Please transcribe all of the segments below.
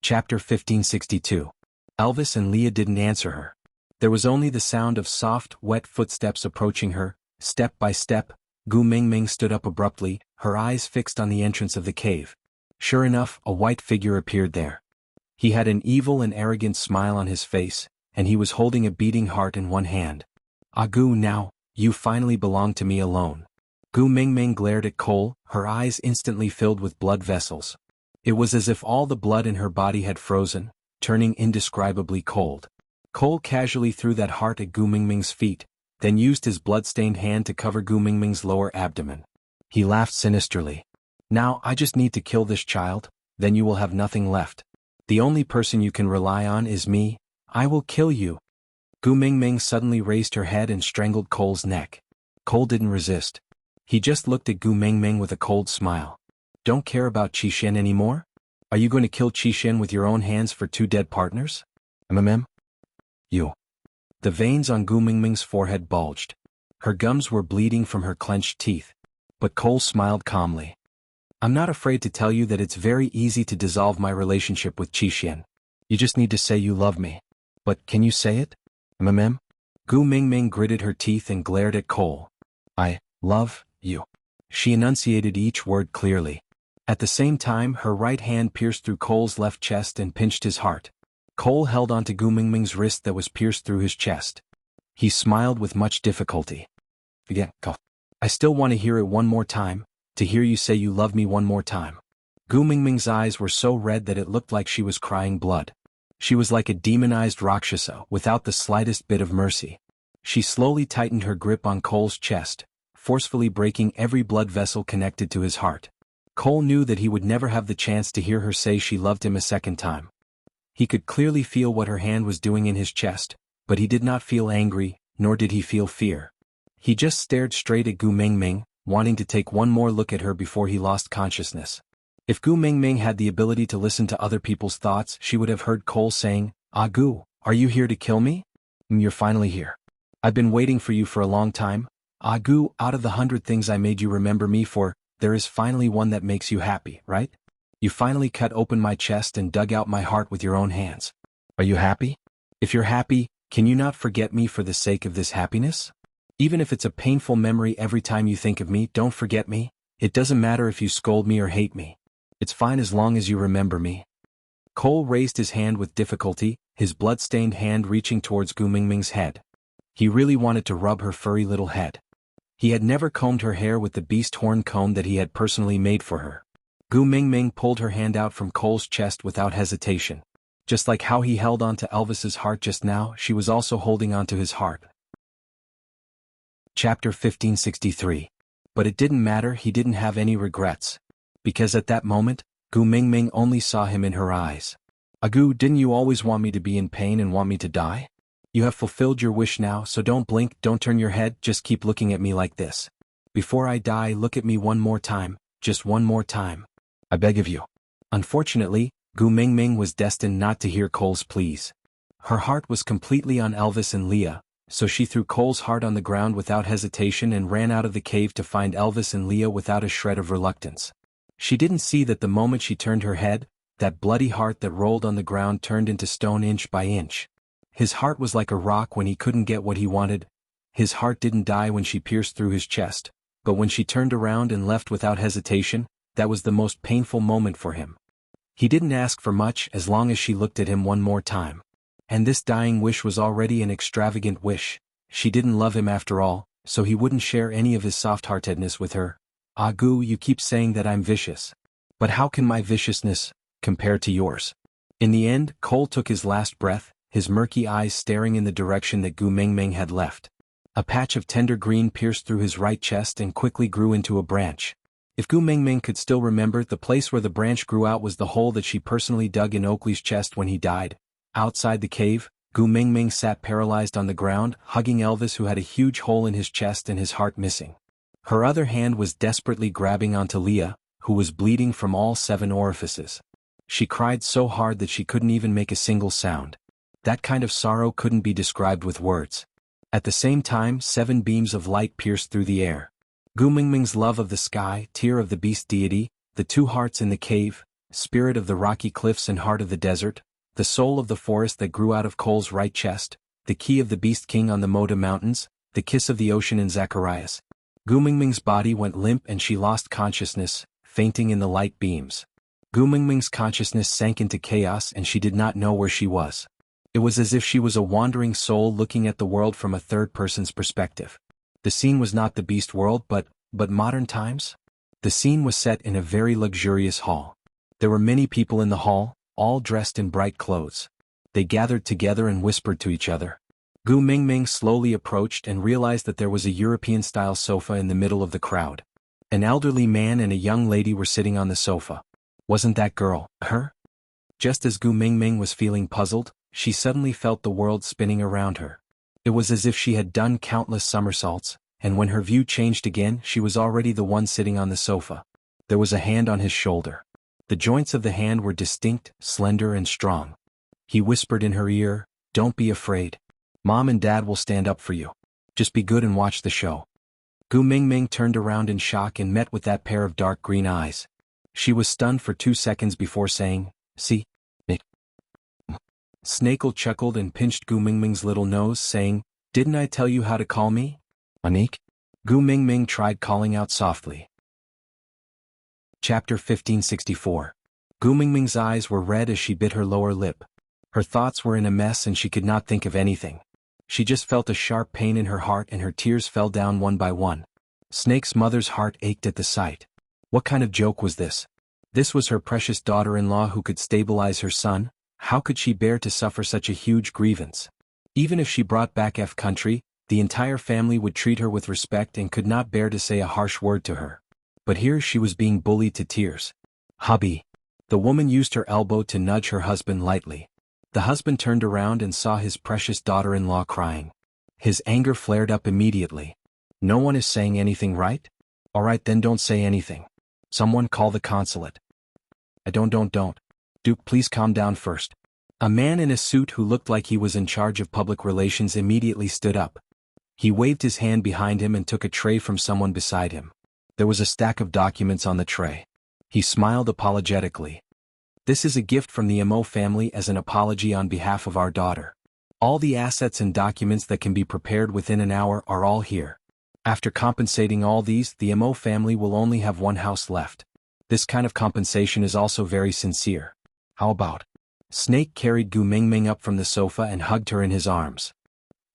Chapter 1562. Elvis and Leah didn't answer her. There was only the sound of soft, wet footsteps approaching her. Step by step, Gu Mingming stood up abruptly, her eyes fixed on the entrance of the cave. Sure enough, a white figure appeared there. He had an evil and arrogant smile on his face, and he was holding a beating heart in one hand. "Ah Gu, now, you finally belong to me alone." Gu Mingming glared at Cole, her eyes instantly filled with blood vessels. It was as if all the blood in her body had frozen, turning indescribably cold. Cole casually threw that heart at Gu Mingming's feet, then used his blood-stained hand to cover Gu Mingming's lower abdomen. He laughed sinisterly. "Now I just need to kill this child, then you will have nothing left. The only person you can rely on is me. I will kill you." Gu Mingming suddenly raised her head and strangled Cole's neck. Cole didn't resist. He just looked at Gu Mingming with a cold smile. "Don't care about Xianxia anymore? Are you going to kill Xianxia with your own hands for two dead partners? You." The veins on Gu Mingming's forehead bulged. Her gums were bleeding from her clenched teeth. But Cole smiled calmly. "I'm not afraid to tell you that it's very easy to dissolve my relationship with Xianxia. You just need to say you love me. But can you say it? Gu Mingming gritted her teeth and glared at Cole. "I love you." She enunciated each word clearly. At the same time, her right hand pierced through Cole's left chest and pinched his heart. Cole held onto Gu Mingming's wrist that was pierced through his chest. He smiled with much difficulty. "I still want to hear it one more time, to hear you say you love me one more time." Gu Mingming's eyes were so red that it looked like she was crying blood. She was like a demonized rakshasa without the slightest bit of mercy. She slowly tightened her grip on Cole's chest, forcefully breaking every blood vessel connected to his heart. Cole knew that he would never have the chance to hear her say she loved him a second time. He could clearly feel what her hand was doing in his chest, but he did not feel angry, nor did he feel fear. He just stared straight at Gu Mingming, wanting to take one more look at her before he lost consciousness. If Gu Mingming had the ability to listen to other people's thoughts, she would have heard Cole saying, "Ah Gu, are you here to kill me? You're finally here. I've been waiting for you for a long time. Ah Gu, out of the 100 things I made you remember me for, there is finally one that makes you happy, right? You finally cut open my chest and dug out my heart with your own hands. Are you happy? If you're happy, can you not forget me for the sake of this happiness? Even if it's a painful memory every time you think of me, don't forget me. It doesn't matter if you scold me or hate me. It's fine as long as you remember me." Cole raised his hand with difficulty, his blood-stained hand reaching towards Gu Mingming's head. He really wanted to rub her furry little head. He had never combed her hair with the beast horn comb that he had personally made for her. Gu Mingming pulled her hand out from Cole's chest without hesitation. Just like how he held onto Elvis's heart just now, she was also holding onto his heart. Chapter 1563. But it didn't matter, he didn't have any regrets. Because at that moment, Gu Mingming only saw him in her eyes. "Ah Gu, didn't you always want me to be in pain and want me to die? You have fulfilled your wish now, so don't blink, don't turn your head, just keep looking at me like this. Before I die, look at me one more time, just one more time. I beg of you." Unfortunately, Gu Mingming was destined not to hear Cole's pleas. Her heart was completely on Elvis and Leah, so she threw Cole's heart on the ground without hesitation and ran out of the cave to find Elvis and Leah without a shred of reluctance. She didn't see that the moment she turned her head, that bloody heart that rolled on the ground turned into stone inch by inch. His heart was like a rock when he couldn't get what he wanted. His heart didn't die when she pierced through his chest, but when she turned around and left without hesitation, that was the most painful moment for him. He didn't ask for much as long as she looked at him one more time. And this dying wish was already an extravagant wish. She didn't love him after all, so he wouldn't share any of his soft-heartedness with her. "Ah Gu, you keep saying that I'm vicious. But how can my viciousness compare to yours?" In the end, Cole took his last breath, his murky eyes staring in the direction that Gu Mingming had left. A patch of tender green pierced through his right chest and quickly grew into a branch. If Gu Mingming could still remember, the place where the branch grew out was the hole that she personally dug in Oakley's chest when he died. Outside the cave, Gu Mingming sat paralyzed on the ground, hugging Elvis, who had a huge hole in his chest and his heart missing. Her other hand was desperately grabbing onto Leah, who was bleeding from all 7 orifices. She cried so hard that she couldn't even make a single sound. That kind of sorrow couldn't be described with words. At the same time, 7 beams of light pierced through the air. Gu Mingming's love of the sky, tear of the beast deity, the 2 hearts in the cave, spirit of the rocky cliffs and heart of the desert, the soul of the forest that grew out of Cole's right chest, the key of the Beast King on the Moda Mountains, the kiss of the ocean in Zacharias. Gu Mingming's body went limp and she lost consciousness, fainting in the light beams. Gu Mingming's consciousness sank into chaos and she did not know where she was. It was as if she was a wandering soul looking at the world from a third person's perspective. The scene was not the beast world but modern times? The scene was set in a very luxurious hall. There were many people in the hall, all dressed in bright clothes. They gathered together and whispered to each other. Gu Mingming slowly approached and realized that there was a European-style sofa in the middle of the crowd. An elderly man and a young lady were sitting on the sofa. Wasn't that girl her? Just as Gu Mingming was feeling puzzled, she suddenly felt the world spinning around her. It was as if she had done countless somersaults, and when her view changed again she was already the one sitting on the sofa. There was a hand on his shoulder. The joints of the hand were distinct, slender and strong. He whispered in her ear, "Don't be afraid. Mom and Dad will stand up for you. Just be good and watch the show." Gu Mingming turned around in shock and met with that pair of dark green eyes. She was stunned for 2 seconds before saying, "See, Nick." Snakel chuckled and pinched Gu Mingming's little nose, saying, "Didn't I tell you how to call me? Anik?" Gu Mingming tried calling out softly. Chapter 1564. Gu Mingming's eyes were red as she bit her lower lip. Her thoughts were in a mess and she could not think of anything. She just felt a sharp pain in her heart and her tears fell down one by one. Snake's mother's heart ached at the sight. What kind of joke was this? This was her precious daughter-in-law who could stabilize her son. How could she bear to suffer such a huge grievance? Even if she brought back F country, the entire family would treat her with respect and could not bear to say a harsh word to her. But here she was being bullied to tears. "Hubby." The woman used her elbow to nudge her husband lightly. The husband turned around and saw his precious daughter-in-law crying. His anger flared up immediately. "No one is saying anything, right? All right then, don't say anything. Someone call the consulate." Don't. Duke, please calm down first." A man in a suit who looked like he was in charge of public relations immediately stood up. He waved his hand behind him and took a tray from someone beside him. There was a stack of documents on the tray. He smiled apologetically. "This is a gift from the Mo family as an apology on behalf of our daughter. All the assets and documents that can be prepared within an hour are all here. After compensating all these, the Mo family will only have one house left. This kind of compensation is also very sincere. How about?" Snake carried Gu Mingming up from the sofa and hugged her in his arms.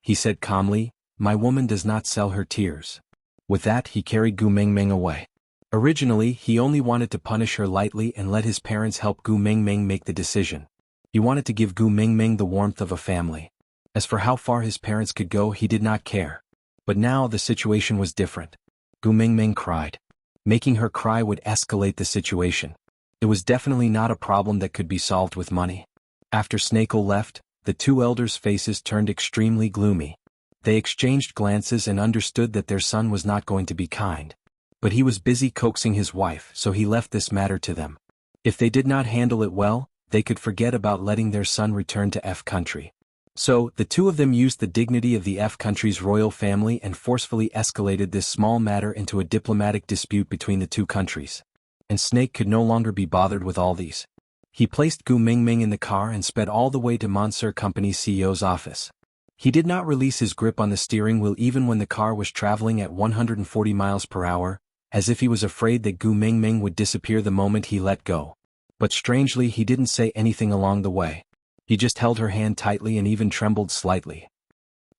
He said calmly, "My woman does not sell her tears." With that he carried Gu Mingming away. Originally he only wanted to punish her lightly and let his parents help Gu Mingming make the decision. He wanted to give Gu Mingming the warmth of a family. As for how far his parents could go he did not care. But now the situation was different. Gu Mingming cried. Making her cry would escalate the situation. It was definitely not a problem that could be solved with money. After Snakel left, the two elders' faces turned extremely gloomy. They exchanged glances and understood that their son was not going to be kind. But he was busy coaxing his wife, so he left this matter to them. If they did not handle it well, they could forget about letting their son return to F country. So, the two of them used the dignity of the F country's royal family and forcefully escalated this small matter into a diplomatic dispute between the two countries. And Snake could no longer be bothered with all these. He placed Gu Mingming in the car and sped all the way to Monsieur Company's CEO's office. He did not release his grip on the steering wheel even when the car was traveling at 140 miles per hour, as if he was afraid that Gu Mingming would disappear the moment he let go. But strangely he didn't say anything along the way. He just held her hand tightly and even trembled slightly.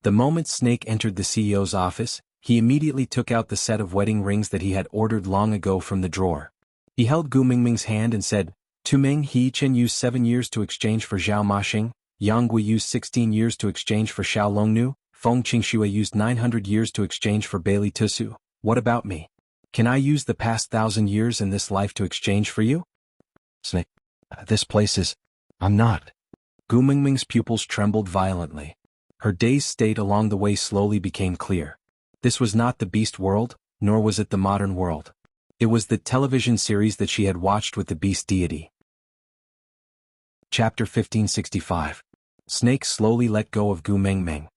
The moment Snake entered the CEO's office, he immediately took out the set of wedding rings that he had ordered long ago from the drawer. He held Gu Mingming's hand and said, "Tu Ming He Chen used 7 years to exchange for Zhao Maxing, Yang Gui used 16 years to exchange for Xiao Longnu, Feng Qingxue used 900 years to exchange for Bailey Tusu. What about me? Can I use the past 1,000 years in this life to exchange for you?" Snake, this place is... I'm not. Gu Mingming's pupils trembled violently. Her dazed state along the way slowly became clear. This was not the beast world, nor was it the modern world. It was the television series that she had watched with the beast deity. Chapter 1565. Snake slowly let go of Gu Mingming.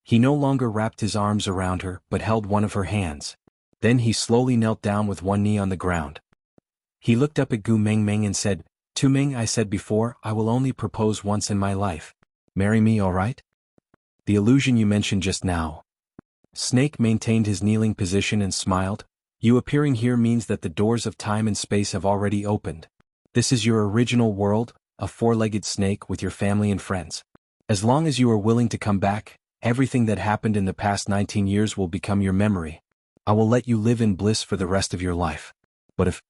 He no longer wrapped his arms around her but held one of her hands. Then he slowly knelt down with one knee on the ground. He looked up at Gu Mingming and said, Ming, I said before, I will only propose once in my life. Marry me, alright? The illusion you mentioned just now. Snake maintained his kneeling position and smiled. You appearing here means that the doors of time and space have already opened. This is your original world, a four-legged snake with your family and friends. As long as you are willing to come back, everything that happened in the past 19 years will become your memory. I will let you live in bliss for the rest of your life. But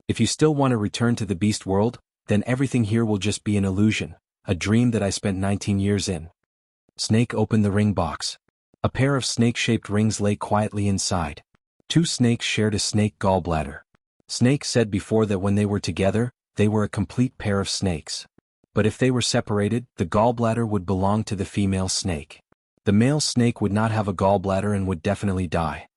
if you still want to return to the beast world, then everything here will just be an illusion, a dream that I spent 19 years in. Snake opened the ring box. A pair of snake-shaped rings lay quietly inside. Two snakes shared a snake gallbladder. Snake said before that when they were together, they were a complete pair of snakes. But if they were separated, the gallbladder would belong to the female snake. The male snake would not have a gallbladder and would definitely die.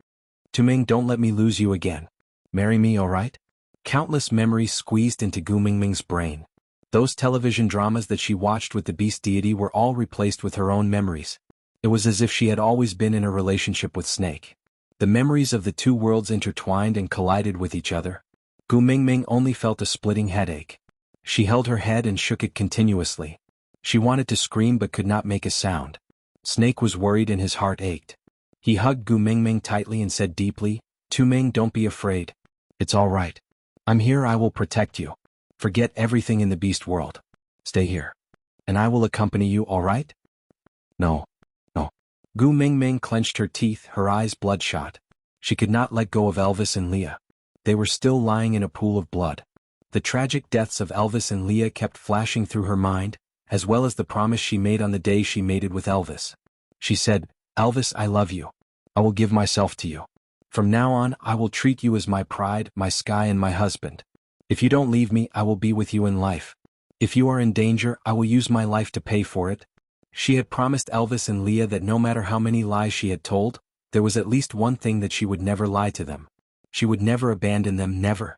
Ming, don't let me lose you again. Marry me, alright? Countless memories squeezed into Gu Mingming's brain. Those television dramas that she watched with the beast deity were all replaced with her own memories. It was as if she had always been in a relationship with Snake. The memories of the two worlds intertwined and collided with each other. Gu Mingming only felt a splitting headache. She held her head and shook it continuously. She wanted to scream but could not make a sound. Snake was worried and his heart ached. He hugged Gu Mingming tightly and said deeply, Ming, don't be afraid. It's all right. I'm here, I will protect you. Forget everything in the beast world. Stay here. And I will accompany you, all right? No. Gu Mingming clenched her teeth, her eyes bloodshot. She could not let go of Elvis and Leah. They were still lying in a pool of blood. The tragic deaths of Elvis and Leah kept flashing through her mind, as well as the promise she made on the day she mated with Elvis. She said, Elvis, I love you. I will give myself to you. From now on, I will treat you as my pride, my sky, and my husband. If you don't leave me, I will be with you in life. If you are in danger, I will use my life to pay for it. She had promised Elvis and Leah that no matter how many lies she had told, there was at least one thing that she would never lie to them. She would never abandon them, never.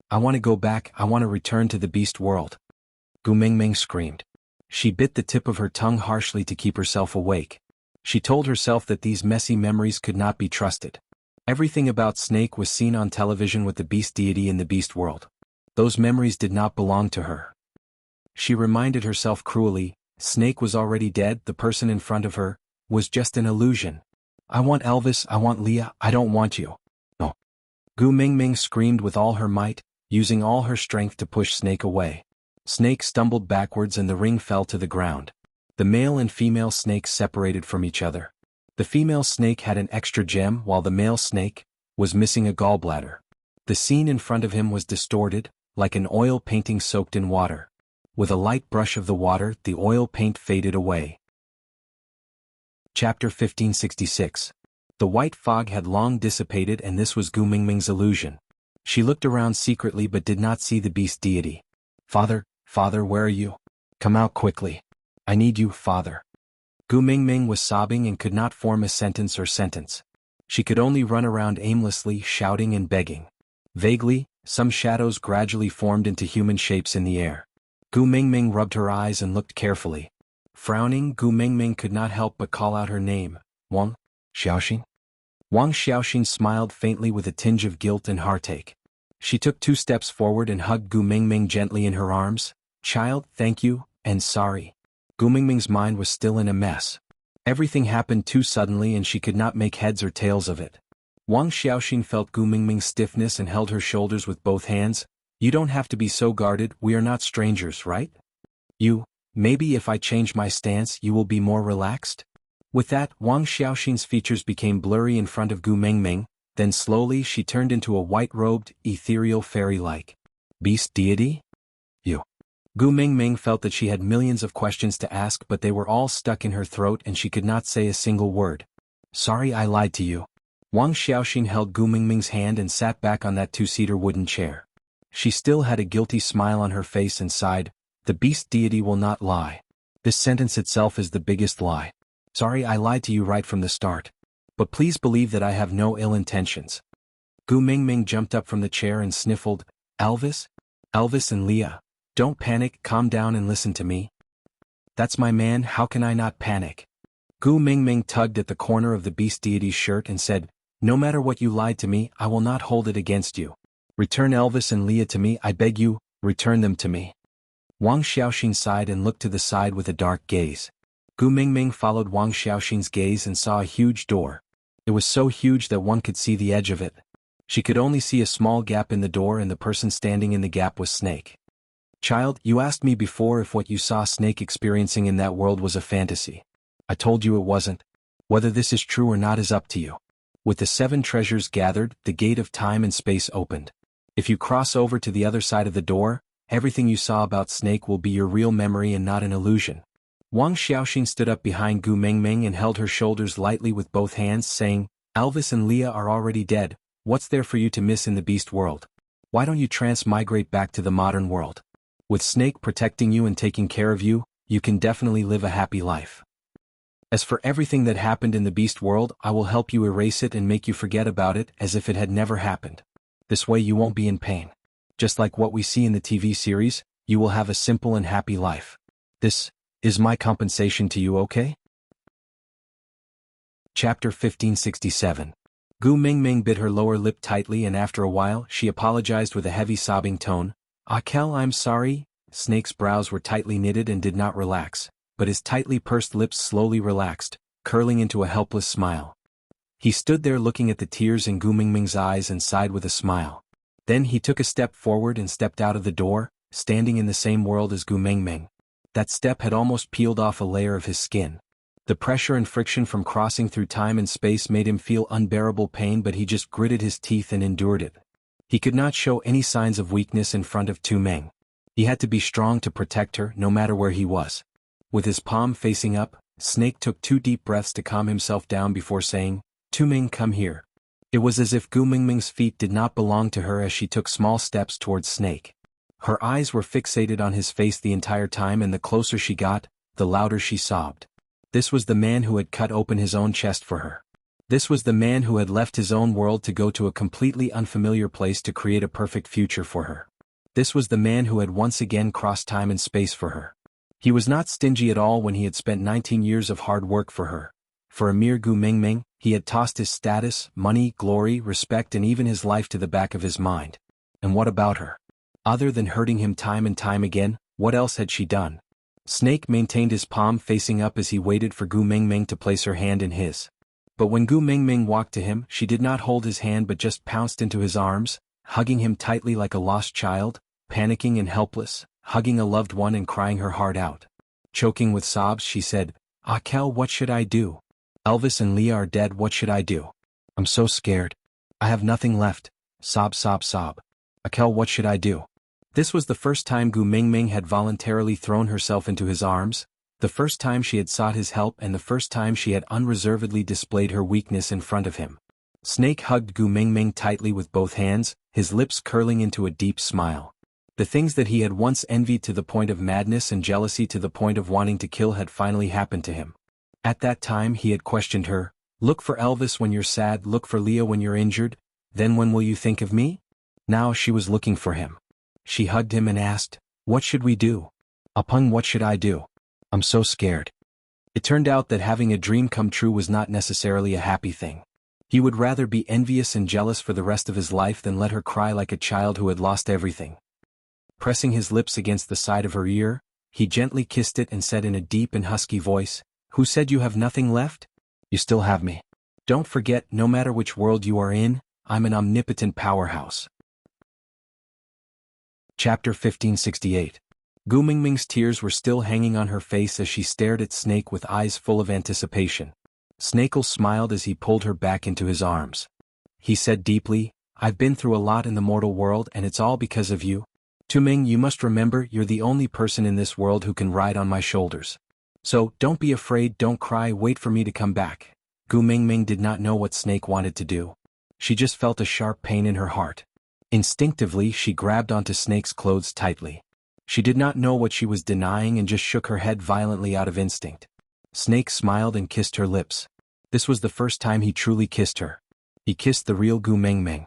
I want to go back, I want to return to the beast world. Gu Mingming screamed. She bit the tip of her tongue harshly to keep herself awake. She told herself that these messy memories could not be trusted. Everything about Snake was seen on television with the beast deity in the beast world. Those memories did not belong to her. She reminded herself cruelly, Snake was already dead, the person in front of her was just an illusion. I want Elvis, I want Leah, I don't want you. No. Gu Mingming screamed with all her might, using all her strength to push Snake away. Snake stumbled backwards and the ring fell to the ground. The male and female snakes separated from each other. The female snake had an extra gem while the male snake was missing a gallbladder. The scene in front of him was distorted, like an oil painting soaked in water. With a light brush of the water, the oil paint faded away. Chapter 1566. The white fog had long dissipated and this was Gu Mingming's illusion. She looked around secretly but did not see the beast deity. Father, where are you? Come out quickly. I need you, Father. Gu Mingming was sobbing and could not form a sentence or sentence. She could only run around aimlessly, shouting and begging. Vaguely, some shadows gradually formed into human shapes in the air. Gu Mingming rubbed her eyes and looked carefully. Frowning, Gu Mingming could not help but call out her name, Wang Xiaoxin. Wang Xiaoxin smiled faintly with a tinge of guilt and heartache. She took 2 steps forward and hugged Gu Mingming gently in her arms. Child, thank you, and sorry. Gu Mingming's mind was still in a mess. Everything happened too suddenly and she could not make heads or tails of it. Wang Xiaoxin felt Gu Mingming's stiffness and held her shoulders with both hands. You don't have to be so guarded, we are not strangers, right? Maybe if I change my stance you will be more relaxed? With that, Wang Xiaoxin's features became blurry in front of Gu Mingming, then slowly she turned into a white-robed, ethereal fairy-like beast deity? Gu Mingming felt that she had millions of questions to ask but they were all stuck in her throat and she could not say a single word. Sorry I lied to you. Wang Xiaoxin held Gu Mingming's hand and sat back on that 2-seater wooden chair. She still had a guilty smile on her face and sighed, the beast deity will not lie. This sentence itself is the biggest lie. Sorry I lied to you right from the start. But please believe that I have no ill intentions. Gu Mingming jumped up from the chair and sniffled, Elvis and Leah. Don't panic, calm down and listen to me. That's my man, how can I not panic? Gu Mingming tugged at the corner of the beast deity's shirt and said, no matter what you lied to me, I will not hold it against you. Return Elvis and Leah to me, I beg you, return them to me. Wang Xiaoxin sighed and looked to the side with a dark gaze. Gu Mingming followed Wang Xiaoxin's gaze and saw a huge door. It was so huge that one could see the edge of it. She could only see a small gap in the door, and the person standing in the gap was Snake. Child, you asked me before if what you saw Snake experiencing in that world was a fantasy. I told you it wasn't. Whether this is true or not is up to you. With the 7 treasures gathered, the gate of time and space opened. If you cross over to the other side of the door, everything you saw about Snake will be your real memory and not an illusion. Wang Xiaoxin stood up behind Gu Mingming and held her shoulders lightly with both hands, saying, Elvis and Leah are already dead. What's there for you to miss in the beast world? Why don't you transmigrate back to the modern world? With Snake protecting you and taking care of you, you can definitely live a happy life. As for everything that happened in the beast world, I will help you erase it and make you forget about it as if it had never happened. This way you won't be in pain. Just like what we see in the TV series, you will have a simple and happy life. This is my compensation to you, okay? Chapter 1567. Gu Mingming bit her lower lip tightly, and after a while she apologized with a heavy sobbing tone. Kel, I'm sorry. Snake's brows were tightly knitted and did not relax, but his tightly pursed lips slowly relaxed, curling into a helpless smile. He stood there looking at the tears in Gu Mingming's eyes and sighed with a smile. Then he took a step forward and stepped out of the door, standing in the same world as Gu Mingming. That step had almost peeled off a layer of his skin. The pressure and friction from crossing through time and space made him feel unbearable pain, but he just gritted his teeth and endured it. He could not show any signs of weakness in front of Tu Meng. He had to be strong to protect her, no matter where he was. With his palm facing up, Snake took 2 deep breaths to calm himself down before saying, Tu Meng, come here. It was as if Gu Mingming's feet did not belong to her as she took small steps towards Snake. Her eyes were fixated on his face the entire time, and the closer she got, the louder she sobbed. This was the man who had cut open his own chest for her. This was the man who had left his own world to go to a completely unfamiliar place to create a perfect future for her. This was the man who had once again crossed time and space for her. He was not stingy at all when he had spent 19 years of hard work for her. For a mere Gu Mingming, he had tossed his status, money, glory, respect, and even his life to the back of his mind. And what about her? Other than hurting him time and time again, what else had she done? Snake maintained his palm facing up as he waited for Gu Mingming to place her hand in his. But when Gu Mingming walked to him, she did not hold his hand but just pounced into his arms, hugging him tightly like a lost child, panicking and helpless, hugging a loved one and crying her heart out. Choking with sobs, she said, Kel, what should I do? Elvis and Leah are dead, what should I do? I'm so scared. I have nothing left. Sob, sob, sob. Kel, what should I do? This was the first time Gu Mingming had voluntarily thrown herself into his arms, the first time she had sought his help, and the first time she had unreservedly displayed her weakness in front of him. Snake hugged Gu Mingming tightly with both hands, his lips curling into a deep smile. The things that he had once envied to the point of madness and jealousy to the point of wanting to kill had finally happened to him. At that time he had questioned her, look for Elvis when you're sad, look for Leah when you're injured, then when will you think of me? Now she was looking for him. She hugged him and asked, what should we do? Upon what should I do? I'm so scared. It turned out that having a dream come true was not necessarily a happy thing. He would rather be envious and jealous for the rest of his life than let her cry like a child who had lost everything. Pressing his lips against the side of her ear, he gently kissed it and said in a deep and husky voice, who said you have nothing left? You still have me. Don't forget, no matter which world you are in, I'm an omnipotent powerhouse. Chapter 1568. Gu Mingming's tears were still hanging on her face as she stared at Snake with eyes full of anticipation. Snakel smiled as he pulled her back into his arms. He said deeply, I've been through a lot in the mortal world and it's all because of you. Tu Ming, you must remember you're the only person in this world who can ride on my shoulders. So, don't be afraid, don't cry, wait for me to come back. Gu Mingming did not know what Snake wanted to do. She just felt a sharp pain in her heart. Instinctively, she grabbed onto Snake's clothes tightly. She did not know what she was denying and just shook her head violently out of instinct. Snake smiled and kissed her lips. This was the first time he truly kissed her. He kissed the real Gu Mingming.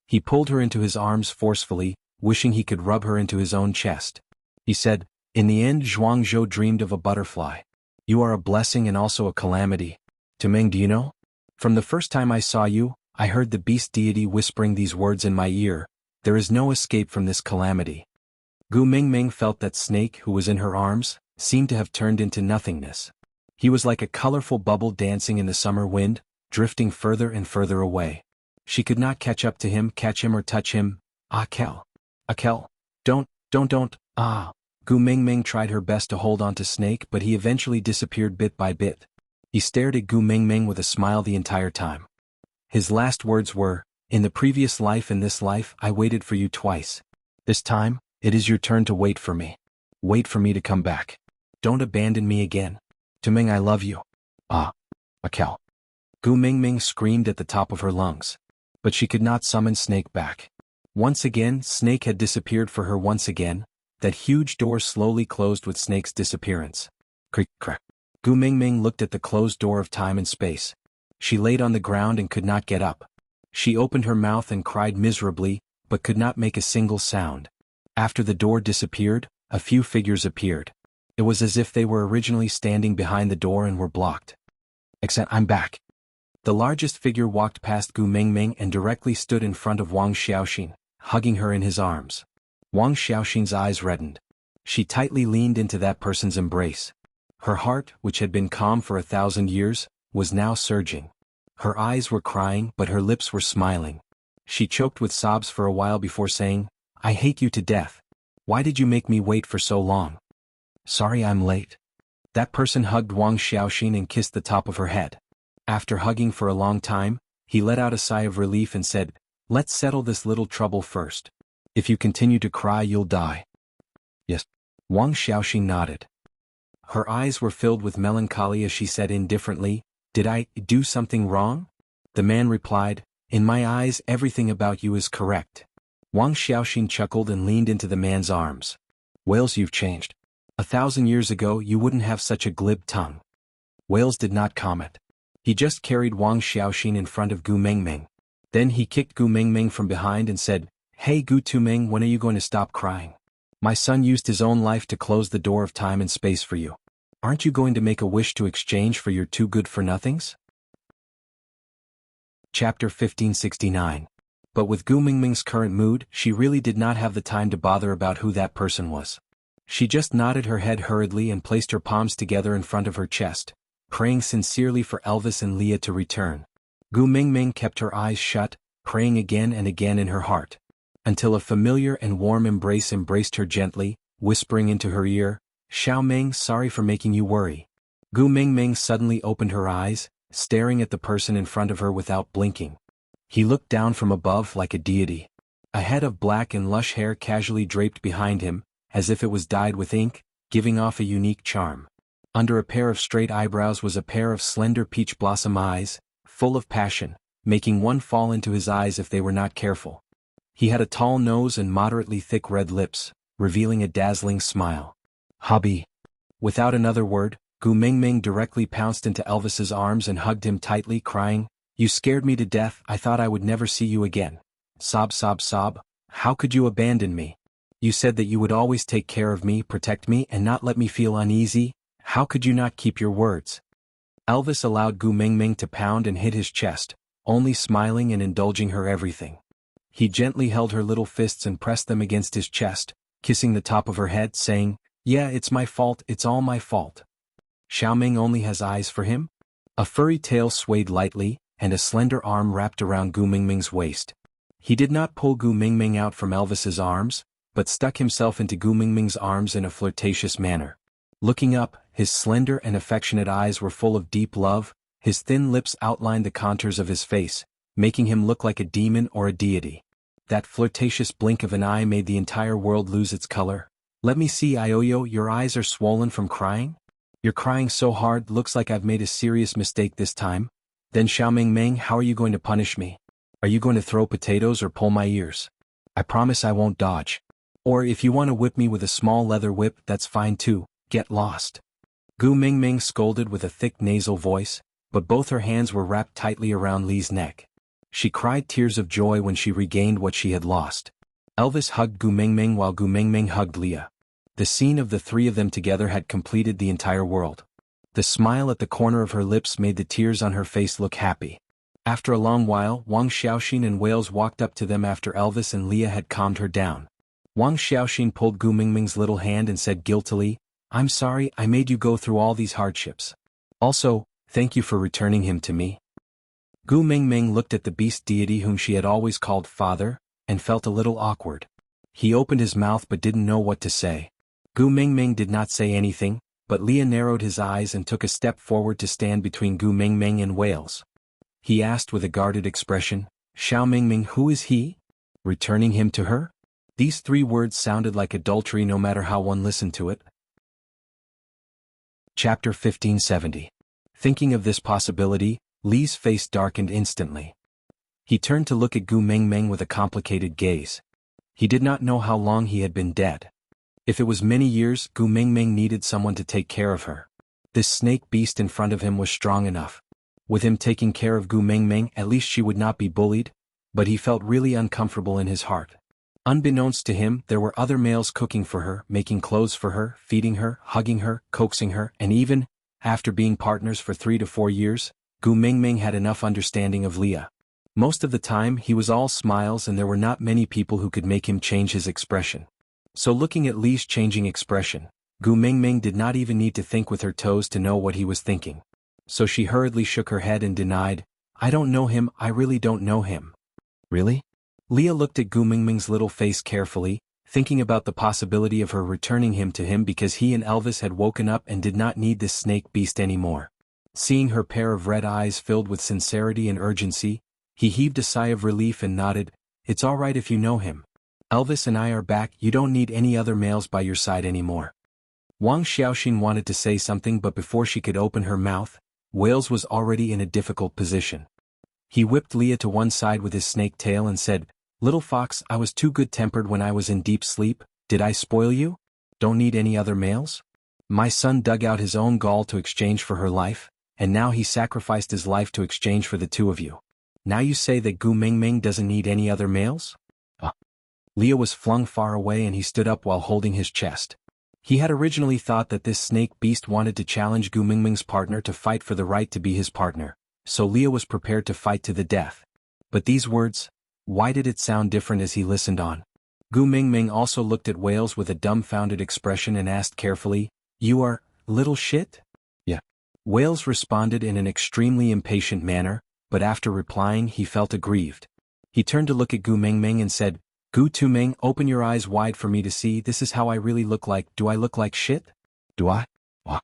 He pulled her into his arms forcefully, wishing he could rub her into his own chest. He said, in the end, Zhuangzhou dreamed of a butterfly. You are a blessing and also a calamity. Tu Ming, do you know? From the first time I saw you, I heard the beast deity whispering these words in my ear, there is no escape from this calamity. Gu Mingming felt that Snake, who was in her arms, seemed to have turned into nothingness. He was like a colorful bubble dancing in the summer wind, drifting further and further away. She could not catch up to him, catch him or touch him. Akel. Akel. Don't. Ah. Gu Mingming tried her best to hold on to Snake, but he eventually disappeared bit by bit. He stared at Gu Mingming with a smile the entire time. His last words were, "In the previous life and this life, I waited for you twice. This time, it is your turn to wait for me. Wait for me to come back. Don't abandon me again. Tuming, I love you." Ah. Akel. Gu Mingming screamed at the top of her lungs. But she could not summon Snake back. Once again, Snake had disappeared for her once again. That huge door slowly closed with Snake's disappearance. Creak, crack. Gu Mingming looked at the closed door of time and space. She laid on the ground and could not get up. She opened her mouth and cried miserably, but could not make a single sound. After the door disappeared, a few figures appeared. It was as if they were originally standing behind the door and were blocked. Except I'm back. The largest figure walked past Gu Mingming and directly stood in front of Wang Xiaoxin, hugging her in his arms. Wang Xiaoxin's eyes reddened. She tightly leaned into that person's embrace. Her heart, which had been calm for 1,000 years, was now surging. Her eyes were crying, but her lips were smiling. She choked with sobs for a while before saying, "I hate you to death. Why did you make me wait for so long?" "Sorry I'm late." That person hugged Wang Xiaoxin and kissed the top of her head. After hugging for a long time, he let out a sigh of relief and said, "Let's settle this little trouble first. If you continue to cry, you'll die." "Yes." Wang Xiaoxin nodded. Her eyes were filled with melancholy as she said indifferently, "Did I do something wrong?" The man replied, "In my eyes, everything about you is correct." Wang Xiaoxin chuckled and leaned into the man's arms. "Wales, you've changed. 1,000 years ago, you wouldn't have such a glib tongue." Wales did not comment. He just carried Wang Xiaoxin in front of Gu Mingming. Then he kicked Gu Mingming from behind and said, "Hey Gu Tuming, when are you going to stop crying? My son used his own life to close the door of time and space for you. Aren't you going to make a wish to exchange for your two good-for-nothings?" Chapter 1569. But with Gu Mingming's current mood, she really did not have the time to bother about who that person was. She just nodded her head hurriedly and placed her palms together in front of her chest, praying sincerely for Elvis and Leah to return. Gu Mingming kept her eyes shut, praying again and again in her heart, until a familiar and warm embrace embraced her gently, whispering into her ear, "Xiao Ming, sorry for making you worry." Gu Mingming suddenly opened her eyes, staring at the person in front of her without blinking. He looked down from above like a deity. A head of black and lush hair casually draped behind him, as if it was dyed with ink, giving off a unique charm. Under a pair of straight eyebrows was a pair of slender peach blossom eyes, full of passion, making one fall into his eyes if they were not careful. He had a tall nose and moderately thick red lips, revealing a dazzling smile. "Hubby." Without another word, Gu Mingming directly pounced into Elvis's arms and hugged him tightly, crying, "You scared me to death, I thought I would never see you again." Sob, sob, sob. "How could you abandon me? You said that you would always take care of me, protect me, and not let me feel uneasy. How could you not keep your words?" Elvis allowed Gu Mingming to pound and hit his chest, only smiling and indulging her everything. He gently held her little fists and pressed them against his chest, kissing the top of her head, saying, "Yeah, it's my fault, it's all my fault." Xiaoming only has eyes for him? A furry tail swayed lightly, and a slender arm wrapped around Gu Mingming's waist. He did not pull Gu Mingming out from Elvis's arms, but stuck himself into Gu Mingming's arms in a flirtatious manner. Looking up, his slender and affectionate eyes were full of deep love, his thin lips outlined the contours of his face, making him look like a demon or a deity. That flirtatious blink of an eye made the entire world lose its color. "Let me see, Ioyo, your eyes are swollen from crying? You're crying so hard, looks like I've made a serious mistake this time. Then Xiaoming Meng, how are you going to punish me? Are you going to throw potatoes or pull my ears? I promise I won't dodge. Or if you want to whip me with a small leather whip, that's fine too, get lost." Gu Mingming scolded with a thick nasal voice, but both her hands were wrapped tightly around Li's neck. She cried tears of joy when she regained what she had lost. Elvis hugged Gu Mingming while Gu Mingming hugged Leah. The scene of the three of them together had completed the entire world. The smile at the corner of her lips made the tears on her face look happy. After a long while, Wang Xiaoxin and Wales walked up to them after Elvis and Leah had calmed her down. Wang Xiaoxin pulled Gu Mingming's little hand and said guiltily, I'm sorry I made you go through all these hardships. Also, thank you for returning him to me. Gu Mingming looked at the beast deity whom she had always called father, and felt a little awkward. He opened his mouth but didn't know what to say. Gu Mingming did not say anything, but Leah narrowed his eyes and took a step forward to stand between Gu Mingming and Wales. He asked with a guarded expression, Xiao Mingming, who is he? Returning him to her? These 3 words sounded like adultery no matter how one listened to it. Chapter 1570. Thinking of this possibility, Li's face darkened instantly. He turned to look at Gu Mingming with a complicated gaze. He did not know how long he had been dead. If it was many years, Gu Mingming needed someone to take care of her. This snake beast in front of him was strong enough. With him taking care of Gu Mingming, at least she would not be bullied, but he felt really uncomfortable in his heart. Unbeknownst to him, there were other males cooking for her, making clothes for her, feeding her, hugging her, coaxing her, and even, after being partners for 3 to 4 years, Gu Mingming had enough understanding of Leah. Most of the time he was all smiles and there were not many people who could make him change his expression. So looking at Li's changing expression, Gu Mingming did not even need to think with her toes to know what he was thinking. So she hurriedly shook her head and denied, I don't know him, I really don't know him. Really? Leah looked at Gu Mingming's little face carefully, thinking about the possibility of her returning him to him because he and Elvis had woken up and did not need this snake beast anymore. Seeing her pair of red eyes filled with sincerity and urgency, he heaved a sigh of relief and nodded, It's all right if you know him. Elvis and I are back, you don't need any other males by your side anymore. Wang Xiaoxin wanted to say something but before she could open her mouth, Wales was already in a difficult position. He whipped Leah to one side with his snake tail and said, Little fox, I was too good-tempered when I was in deep sleep, did I spoil you? Don't need any other males? My son dug out his own gall to exchange for her life, and now he sacrificed his life to exchange for the 2 of you. Now you say that Gu Mingming doesn't need any other males? Leah was flung far away and he stood up while holding his chest. He had originally thought that this snake beast wanted to challenge Gu Mingming's partner to fight for the right to be his partner, so Leah was prepared to fight to the death. But these words, why did it sound different as he listened on? Gu Mingming also looked at Wales with a dumbfounded expression and asked carefully, You are, little shit? Yeah. Wales responded in an extremely impatient manner, but after replying he felt aggrieved. He turned to look at Gu Mingming and said, Gu Tuming, open your eyes wide for me to see, this is how I really look like, do I look like shit? Do I? What?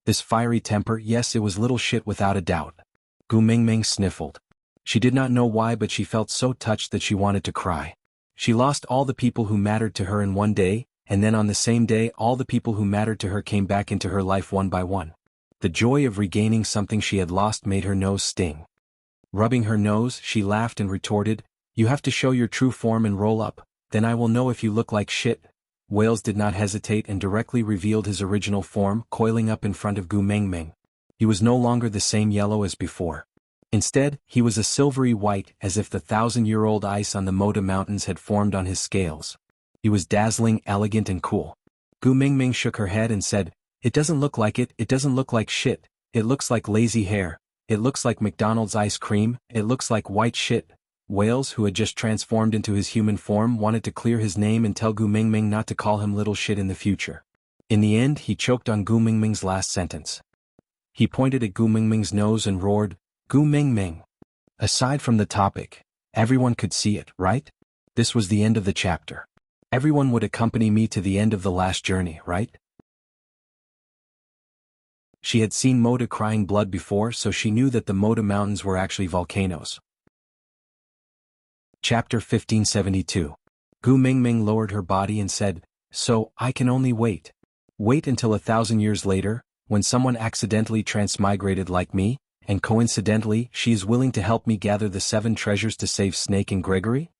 This fiery temper, yes it was little shit without a doubt. Gu Mingming sniffled. She did not know why but she felt so touched that she wanted to cry. She lost all the people who mattered to her in one day, and then on the same day all the people who mattered to her came back into her life one by one. The joy of regaining something she had lost made her nose sting. Rubbing her nose, she laughed and retorted, You have to show your true form and roll up, then I will know if you look like shit. Wales did not hesitate and directly revealed his original form, coiling up in front of Gu Mingming. He was no longer the same yellow as before. Instead, he was a silvery white, as if the 1,000-year-old ice on the Moda Mountains had formed on his scales. He was dazzling, elegant and cool. Gu Mingming shook her head and said, It doesn't look like it doesn't look like shit, it looks like lazy hair, it looks like McDonald's ice cream, it looks like white shit. Wales, who had just transformed into his human form, wanted to clear his name and tell Gu Mingming not to call him little shit in the future. In the end, he choked on Gu Mingming's last sentence. He pointed at Gu Mingming's nose and roared, Gu Mingming. Aside from the topic, everyone could see it, right? This was the end of the chapter. Everyone would accompany me to the end of the last journey, right? She had seen Moda crying blood before, so she knew that the Moda Mountains were actually volcanoes. Chapter 1572. Gu Mingming lowered her body and said, So, I can only wait. Wait until 1,000 years later, when someone accidentally transmigrated like me, and coincidentally, she is willing to help me gather the 7 treasures to save Snake and Gregory?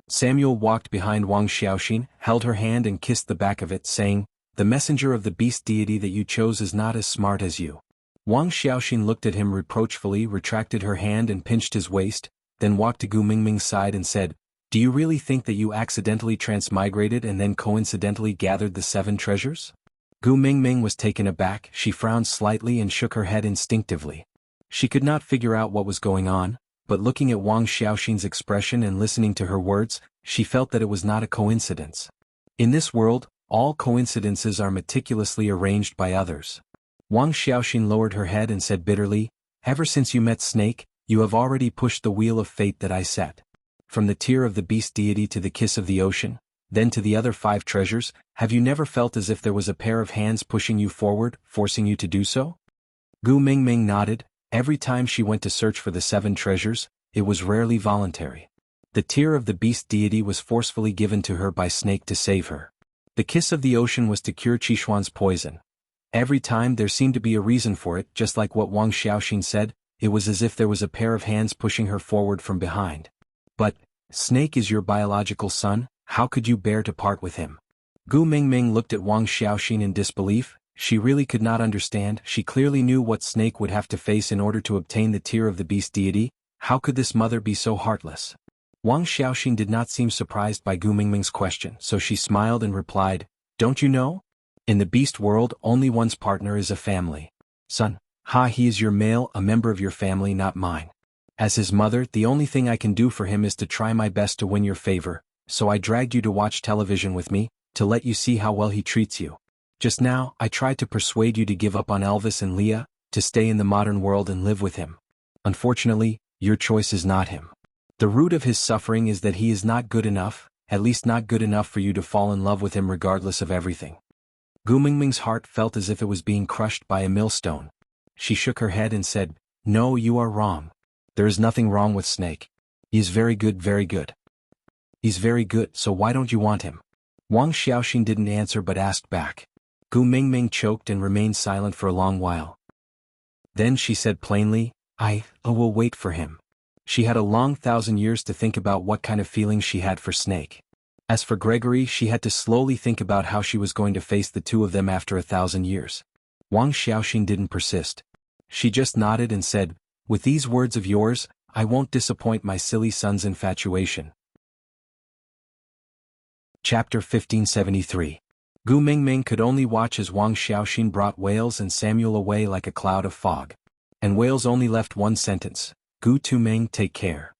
Samuel walked behind Wang Xiaoxin, held her hand and kissed the back of it, saying, The messenger of the beast deity that you chose is not as smart as you. Wang Xiaoxin looked at him reproachfully, retracted her hand and pinched his waist, then walked to Gu Mingming's side and said, Do you really think that you accidentally transmigrated and then coincidentally gathered the 7 treasures? Gu Mingming was taken aback, she frowned slightly and shook her head instinctively. She could not figure out what was going on, but looking at Wang Xiaoxin's expression and listening to her words, she felt that it was not a coincidence. In this world, all coincidences are meticulously arranged by others. Wang Xiaoxin lowered her head and said bitterly, "Ever since you met Snake, you have already pushed the wheel of fate that I set. From the tear of the beast deity to the kiss of the ocean, then to the other 5 treasures, have you never felt as if there was a pair of hands pushing you forward, forcing you to do so?" Gu Mingming nodded. Every time she went to search for the 7 treasures, it was rarely voluntary. The tear of the beast deity was forcefully given to her by Snake to save her. The kiss of the ocean was to cure Qishuan's poison. Every time there seemed to be a reason for it, just like what Wang Xiaoxin said, it was as if there was a pair of hands pushing her forward from behind. "But, Snake is your biological son, how could you bear to part with him?" Gu Mingming looked at Wang Xiaoxin in disbelief. She really could not understand. She clearly knew what Snake would have to face in order to obtain the tear of the beast deity. How could this mother be so heartless? Wang Xiaoxin did not seem surprised by Gu Mingming's question, so she smiled and replied, "Don't you know? In the beast world, only one's partner is a family. Son, he is your male, a member of your family, not mine. As his mother, the only thing I can do for him is to try my best to win your favor, so I dragged you to watch television with me, to let you see how well he treats you. Just now, I tried to persuade you to give up on Elvis and Leah, to stay in the modern world and live with him. Unfortunately, your choice is not him. The root of his suffering is that he is not good enough, at least not good enough for you to fall in love with him regardless of everything." Gu Mingming's heart felt as if it was being crushed by a millstone. She shook her head and said, "No, you are wrong. There is nothing wrong with Snake. He is very good, very good. He's very good, so why don't you want him?" Wang Xiaoxin didn't answer but asked back. Gu Mingming choked and remained silent for a long while. Then she said plainly, I will wait for him." She had a long 1,000 years to think about what kind of feelings she had for Snake. As for Gregory, she had to slowly think about how she was going to face the two of them after 1,000 years. Wang Xiaoxin didn't persist. She just nodded and said, "With these words of yours, I won't disappoint my silly son's infatuation." Chapter 1573. Gu Mingming could only watch as Wang Xiaoxin brought Wales and Samuel away like a cloud of fog. And Wales only left one sentence, "Gu Tumeng, take care,"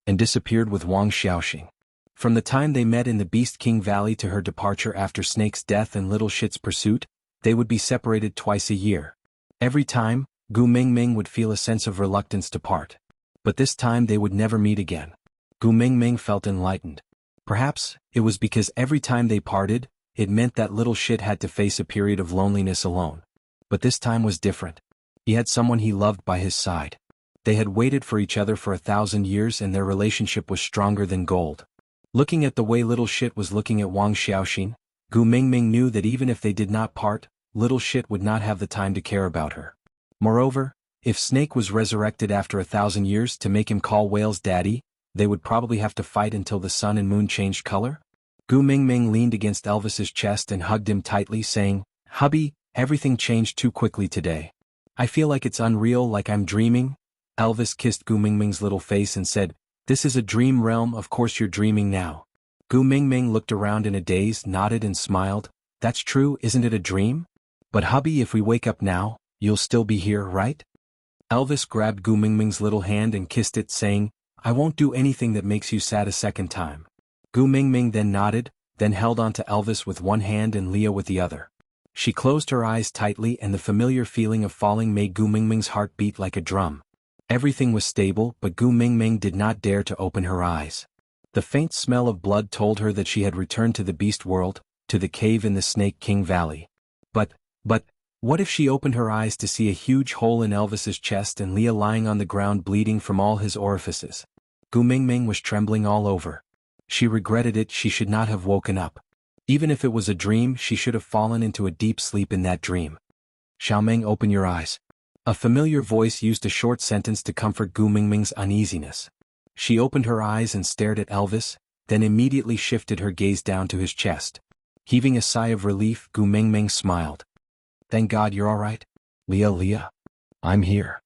and disappeared with Wang Xiaoxin. From the time they met in the Beast King Valley to her departure after Snake's death and Little Shit's pursuit, they would be separated twice a year. Every time, Gu Mingming would feel a sense of reluctance to part. But this time they would never meet again. Gu Mingming felt enlightened. Perhaps, it was because every time they parted, it meant that Little Shit had to face a period of loneliness alone. But this time was different. He had someone he loved by his side. They had waited for each other for 1,000 years and their relationship was stronger than gold. Looking at the way Little Shit was looking at Wang Xiaoxin, Gu Mingming knew that even if they did not part, Little Shit would not have the time to care about her. Moreover, if Snake was resurrected after 1,000 years to make him call Whale's daddy, they would probably have to fight until the sun and moon changed color. Gu Mingming leaned against Elvis's chest and hugged him tightly, saying, "Hubby, everything changed too quickly today. I feel like it's unreal, like I'm dreaming." Elvis kissed Gu Mingming's little face and said, "This is a dream realm, of course you're dreaming now." Gu Mingming looked around in a daze, nodded and smiled. "That's true, isn't it a dream? But hubby, if we wake up now, you'll still be here, right?" Elvis grabbed Gu Mingming's little hand and kissed it, saying, "I won't do anything that makes you sad a second time." Gu Mingming then nodded, then held on to Elvis with one hand and Leah with the other. She closed her eyes tightly and the familiar feeling of falling made Gu Mingming's heart beat like a drum. Everything was stable, but Gu Mingming did not dare to open her eyes. The faint smell of blood told her that she had returned to the beast world, to the cave in the Snake King Valley. But, what if she opened her eyes to see a huge hole in Elvis's chest and Leah lying on the ground bleeding from all his orifices? Gu Mingming was trembling all over. She regretted it. She should not have woken up. Even if it was a dream, she should have fallen into a deep sleep in that dream. "Xiaomeng, open your eyes." A familiar voice used a short sentence to comfort Gu Mingming's uneasiness. She opened her eyes and stared at Elvis, then immediately shifted her gaze down to his chest. Heaving a sigh of relief, Gu Mingming smiled. "Thank God you're all right. Leah, I'm here."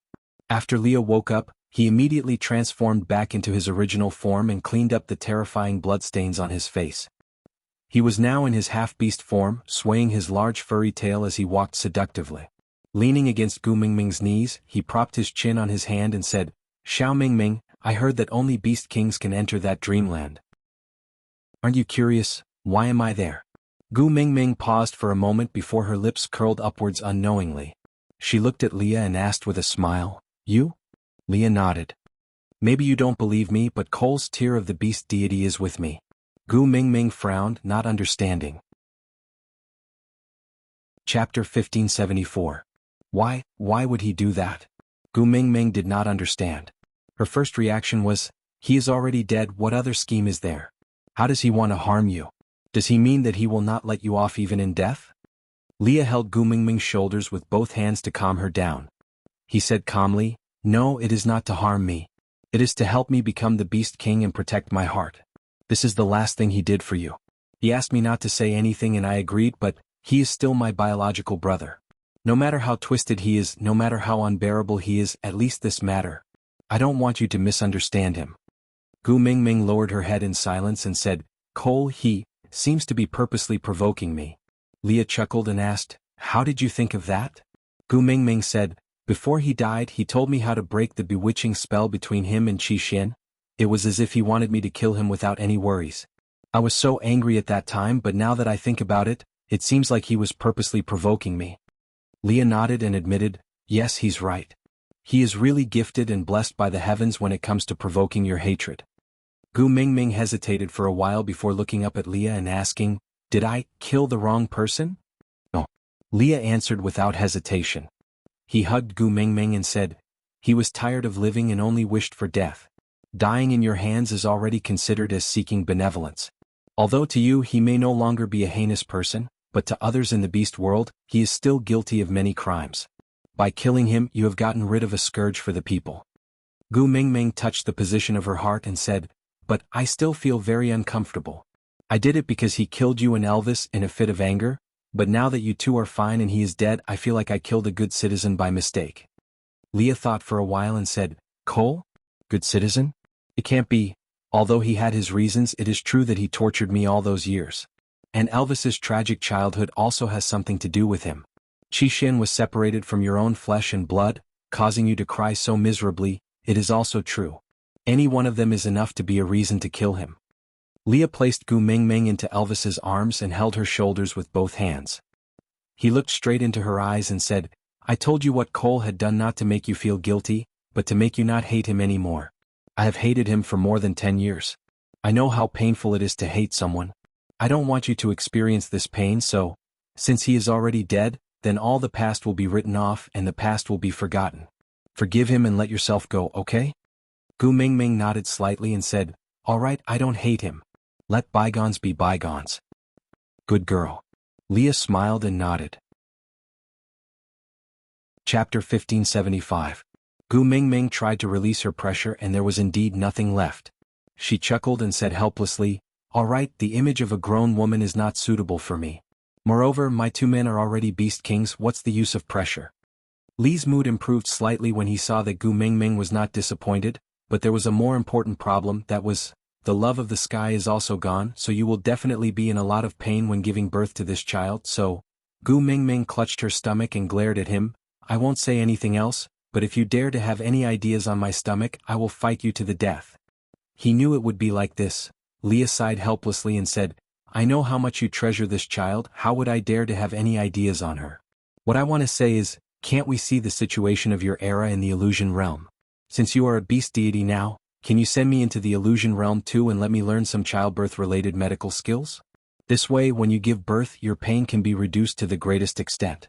After Leah woke up, he immediately transformed back into his original form and cleaned up the terrifying bloodstains on his face. He was now in his half-beast form, swaying his large furry tail as he walked seductively. Leaning against Gu Mingming's knees, he propped his chin on his hand and said, "Xiao Mingming, I heard that only beast kings can enter that dreamland. Aren't you curious, why am I there?" Gu Mingming paused for a moment before her lips curled upwards unknowingly. She looked at Leah and asked with a smile, "You?" Leah nodded. "Maybe you don't believe me, but Cole's tier of the beast deity is with me." Gu Mingming frowned, not understanding. Chapter 1574. Why would he do that? Gu Mingming did not understand. Her first reaction was, he is already dead, what other scheme is there? How does he want to harm you? Does he mean that he will not let you off even in death? Leah held Gu Mingming's shoulders with both hands to calm her down. He said calmly, "No, it is not to harm me. It is to help me become the Beast King and protect my heart. This is the last thing he did for you. He asked me not to say anything and I agreed, but he is still my biological brother. No matter how twisted he is, no matter how unbearable he is, at least this matter. I don't want you to misunderstand him." Gu Mingming lowered her head in silence and said, "Cole, he seems to be purposely provoking me." Leah chuckled and asked, "How did you think of that?" Gu Mingming said, "Before he died, he told me how to break the bewitching spell between him and Xian. It was as if he wanted me to kill him without any worries. I was so angry at that time, but now that I think about it, it seems like he was purposely provoking me." Leah nodded and admitted, "Yes, he's right. He is really gifted and blessed by the heavens when it comes to provoking your hatred." Gu Mingming hesitated for a while before looking up at Leah and asking, "Did I kill the wrong person?" "No." Leah answered without hesitation. He hugged Gu Mingming and said, "He was tired of living and only wished for death. Dying in your hands is already considered as seeking benevolence. Although to you he may no longer be a heinous person, but to others in the beast world, he is still guilty of many crimes. By killing him, you have gotten rid of a scourge for the people." Gu Mingming touched the position of her heart and said, "But I still feel very uncomfortable. I did it because he killed you and Elvis in a fit of anger, but now that you two are fine and he is dead, I feel like I killed a good citizen by mistake." Leah thought for a while and said, "Cole? Good citizen? It can't be. Although he had his reasons, it is true that he tortured me all those years. And Elvis's tragic childhood also has something to do with him. Xian was separated from your own flesh and blood, causing you to cry so miserably. It is also true. Any one of them is enough to be a reason to kill him." Leah placed Gu Mingming into Elvis's arms and held her shoulders with both hands. He looked straight into her eyes and said, "I told you what Cole had done not to make you feel guilty, but to make you not hate him anymore. I have hated him for more than 10 years. I know how painful it is to hate someone. I don't want you to experience this pain, so, since he is already dead, then all the past will be written off and the past will be forgotten. Forgive him and let yourself go, okay?" Gu Mingming nodded slightly and said, "All right, I don't hate him. Let bygones be bygones." "Good girl." Leah smiled and nodded. Chapter 1575. Gu Mingming tried to release her pressure and there was indeed nothing left. She chuckled and said helplessly, "All right, the image of a grown woman is not suitable for me. Moreover, my two men are already beast kings, what's the use of pressure?" Li's mood improved slightly when he saw that Gu Mingming was not disappointed, but there was a more important problem, that was, the love of the sky is also gone, so you will definitely be in a lot of pain when giving birth to this child, so... Gu Mingming clutched her stomach and glared at him. "I won't say anything else, but if you dare to have any ideas on my stomach, I will fight you to the death." He knew it would be like this. Leah sighed helplessly and said, "I know how much you treasure this child, how would I dare to have any ideas on her? What I want to say is, can't we see the situation of your era in the illusion realm? Since you are a beast deity now, can you send me into the illusion realm too and let me learn some childbirth-related medical skills? This way, when you give birth, your pain can be reduced to the greatest extent."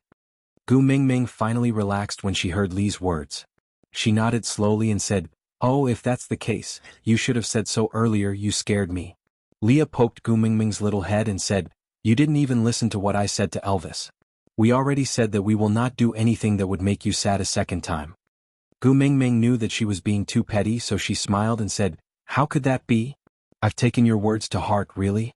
Gu Mingming finally relaxed when she heard Li's words. She nodded slowly and said, "Oh, if that's the case, you should have said so earlier, you scared me." Leah poked Gu Mingming's little head and said, "You didn't even listen to what I said to Elvis. We already said that we will not do anything that would make you sad a second time." Gu Mingming knew that she was being too petty, so she smiled and said, "How could that be? I've taken your words to heart, really?"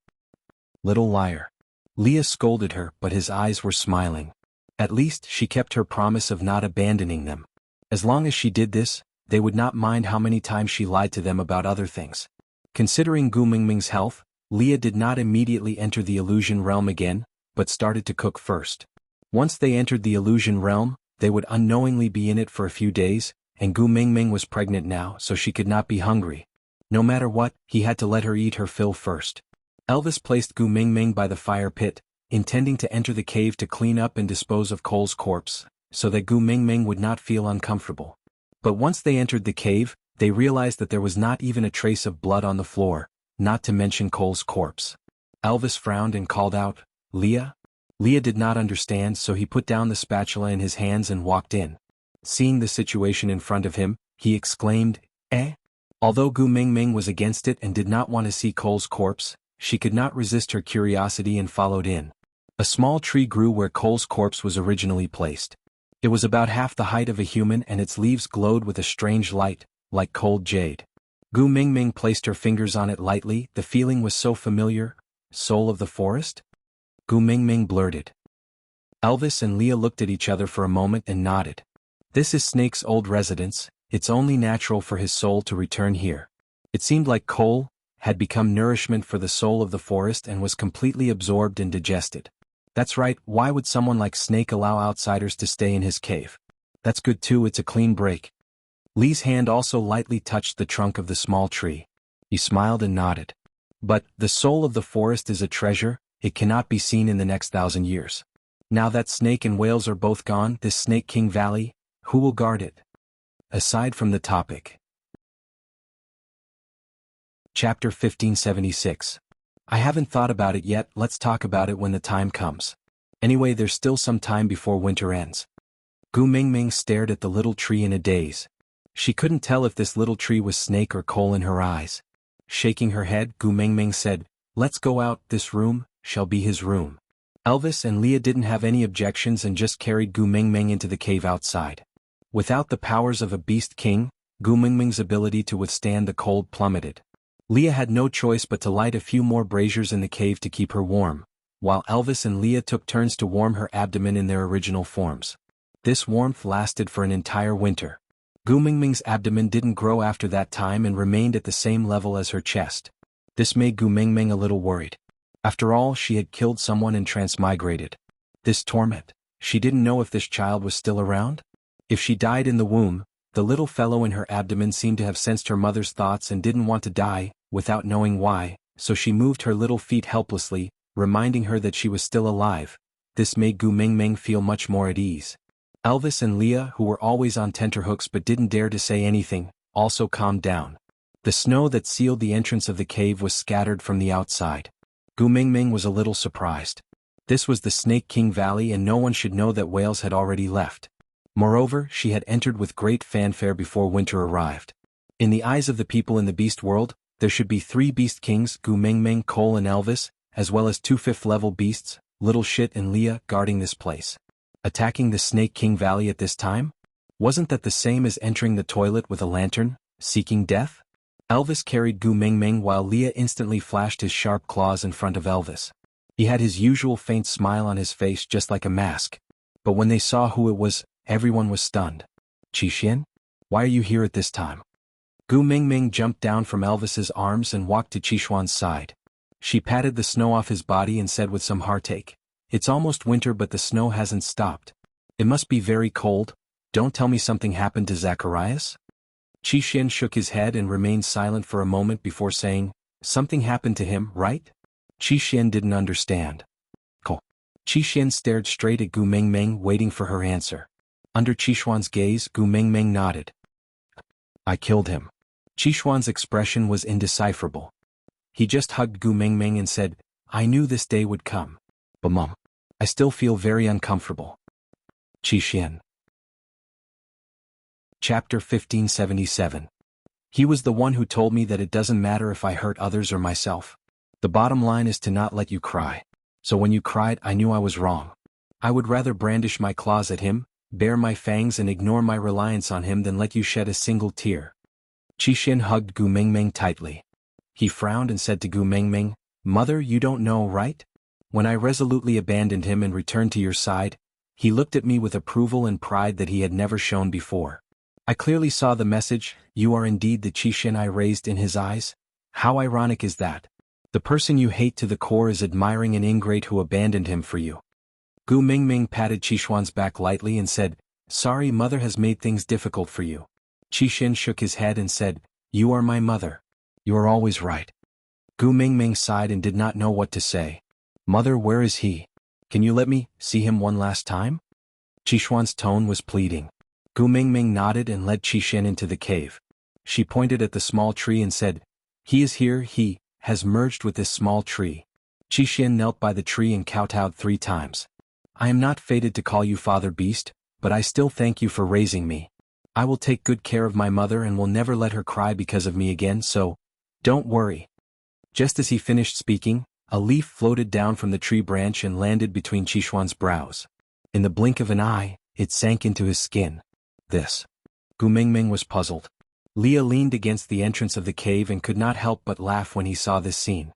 "Little liar." Leah scolded her, but his eyes were smiling. At least, she kept her promise of not abandoning them. As long as she did this, they would not mind how many times she lied to them about other things. Considering Gu Mingming's health, Leah did not immediately enter the illusion realm again, but started to cook first. Once they entered the illusion realm, they would unknowingly be in it for a few days, and Gu Mingming was pregnant now, so she could not be hungry. No matter what, he had to let her eat her fill first. Elvis placed Gu Mingming by the fire pit, intending to enter the cave to clean up and dispose of Cole's corpse, so that Gu Mingming would not feel uncomfortable. But once they entered the cave, they realized that there was not even a trace of blood on the floor, not to mention Cole's corpse. Elvis frowned and called out, "Leah?" Leah did not understand, so he put down the spatula in his hands and walked in. Seeing the situation in front of him, he exclaimed, "Eh?" Although Gu Mingming was against it and did not want to see Cole's corpse, she could not resist her curiosity and followed in. A small tree grew where Cole's corpse was originally placed. It was about half the height of a human and its leaves glowed with a strange light, like cold jade. Gu Mingming placed her fingers on it lightly. The feeling was so familiar. Soul of the forest? Gu Mingming blurted. Elvis and Leah looked at each other for a moment and nodded. This is Snake's old residence. It's only natural for his soul to return here. It seemed like Cole had become nourishment for the soul of the forest and was completely absorbed and digested. That's right, why would someone like Snake allow outsiders to stay in his cave? That's good too, it's a clean break. Lee's hand also lightly touched the trunk of the small tree. He smiled and nodded. But, the soul of the forest is a treasure, it cannot be seen in the next 1,000 years. Now that Snake and Whales are both gone, this Snake King Valley, who will guard it? Aside from the topic. Chapter 1576. I haven't thought about it yet, let's talk about it when the time comes. Anyway, there's still some time before winter ends. Gu Mingming stared at the little tree in a daze. She couldn't tell if this little tree was Snake or Cole in her eyes. Shaking her head, Gu Mingming said, "Let's go out, this room shall be his room." Elvis and Leah didn't have any objections and just carried Gu Mingming into the cave outside. Without the powers of a beast king, Gu Mingming's ability to withstand the cold plummeted. Leah had no choice but to light a few more braziers in the cave to keep her warm, while Elvis and Leah took turns to warm her abdomen in their original forms. This warmth lasted for an entire winter. Gu Mingming's abdomen didn't grow after that time and remained at the same level as her chest. This made Gu Mingming a little worried. After all, she had killed someone and transmigrated. This torment, she didn't know if this child was still around? If she died in the womb, the little fellow in her abdomen seemed to have sensed her mother's thoughts and didn't want to die, without knowing why, so she moved her little feet helplessly, reminding her that she was still alive. This made Gu Mingming feel much more at ease. Elvis and Leah, who were always on tenterhooks but didn't dare to say anything, also calmed down. The snow that sealed the entrance of the cave was scattered from the outside. Gu Mingming was a little surprised. This was the Snake King Valley and no one should know that Whales had already left. Moreover, she had entered with great fanfare before winter arrived. In the eyes of the people in the beast world, there should be 3 beast kings, Gu Mingming, Cole and Elvis, as well as 2 5th-level beasts, Little Shit and Leah, guarding this place. Attacking the Snake King Valley at this time? Wasn't that the same as entering the toilet with a lantern, seeking death? Elvis carried Gu Mingming while Leah instantly flashed his sharp claws in front of Elvis. He had his usual faint smile on his face just like a mask. But when they saw who it was, everyone was stunned. Xianxia? Why are you here at this time? Gu Mingming jumped down from Elvis's arms and walked to Xianxuan's side. She patted the snow off his body and said with some heartache, "It's almost winter but the snow hasn't stopped. It must be very cold. Don't tell me something happened to Zacharias?" Xianxia shook his head and remained silent for a moment before saying, "Something happened to him, right?" Xianxia didn't understand. Cool. Xianxia stared straight at Gu Mingming, waiting for her answer. Under Xianxuan's gaze, Gu Mingming nodded. "I killed him." Xianxuan's expression was indecipherable. He just hugged Gu Mingming and said, "I knew this day would come. But Mom, I still feel very uncomfortable." Xianxia. Chapter 1577. He was the one who told me that it doesn't matter if I hurt others or myself. The bottom line is to not let you cry. So when you cried, I knew I was wrong. I would rather brandish my claws at him, bare my fangs and ignore my reliance on him than let you shed a single tear. Xianxia hugged Gu Mingming tightly. He frowned and said to Gu Mingming, "Mother, you don't know, right? When I resolutely abandoned him and returned to your side, he looked at me with approval and pride that he had never shown before. I clearly saw the message, you are indeed the Xianxia I raised in his eyes. How ironic is that? The person you hate to the core is admiring an ingrate who abandoned him for you." Gu Mingming patted Xianxuan's back lightly and said, "Sorry, Mother has made things difficult for you." Xianxia shook his head and said, "You are my mother. You are always right." Gu Mingming sighed and did not know what to say. "Mother, where is he?" Can you let me see him one last time? Qixuan's tone was pleading. Gu Mingming nodded and led Qixuan into the cave. She pointed at the small tree and said, "He is here, he has merged with this small tree." Qixuan knelt by the tree and kowtowed 3 times. "I am not fated to call you Father Beast, but I still thank you for raising me. I will take good care of my mother and will never let her cry because of me again, so don't worry." Just as he finished speaking, a leaf floated down from the tree branch and landed between Qixuan's brows. In the blink of an eye, it sank into his skin. This. Gu Mingming was puzzled. Leah leaned against the entrance of the cave and could not help but laugh when he saw this scene.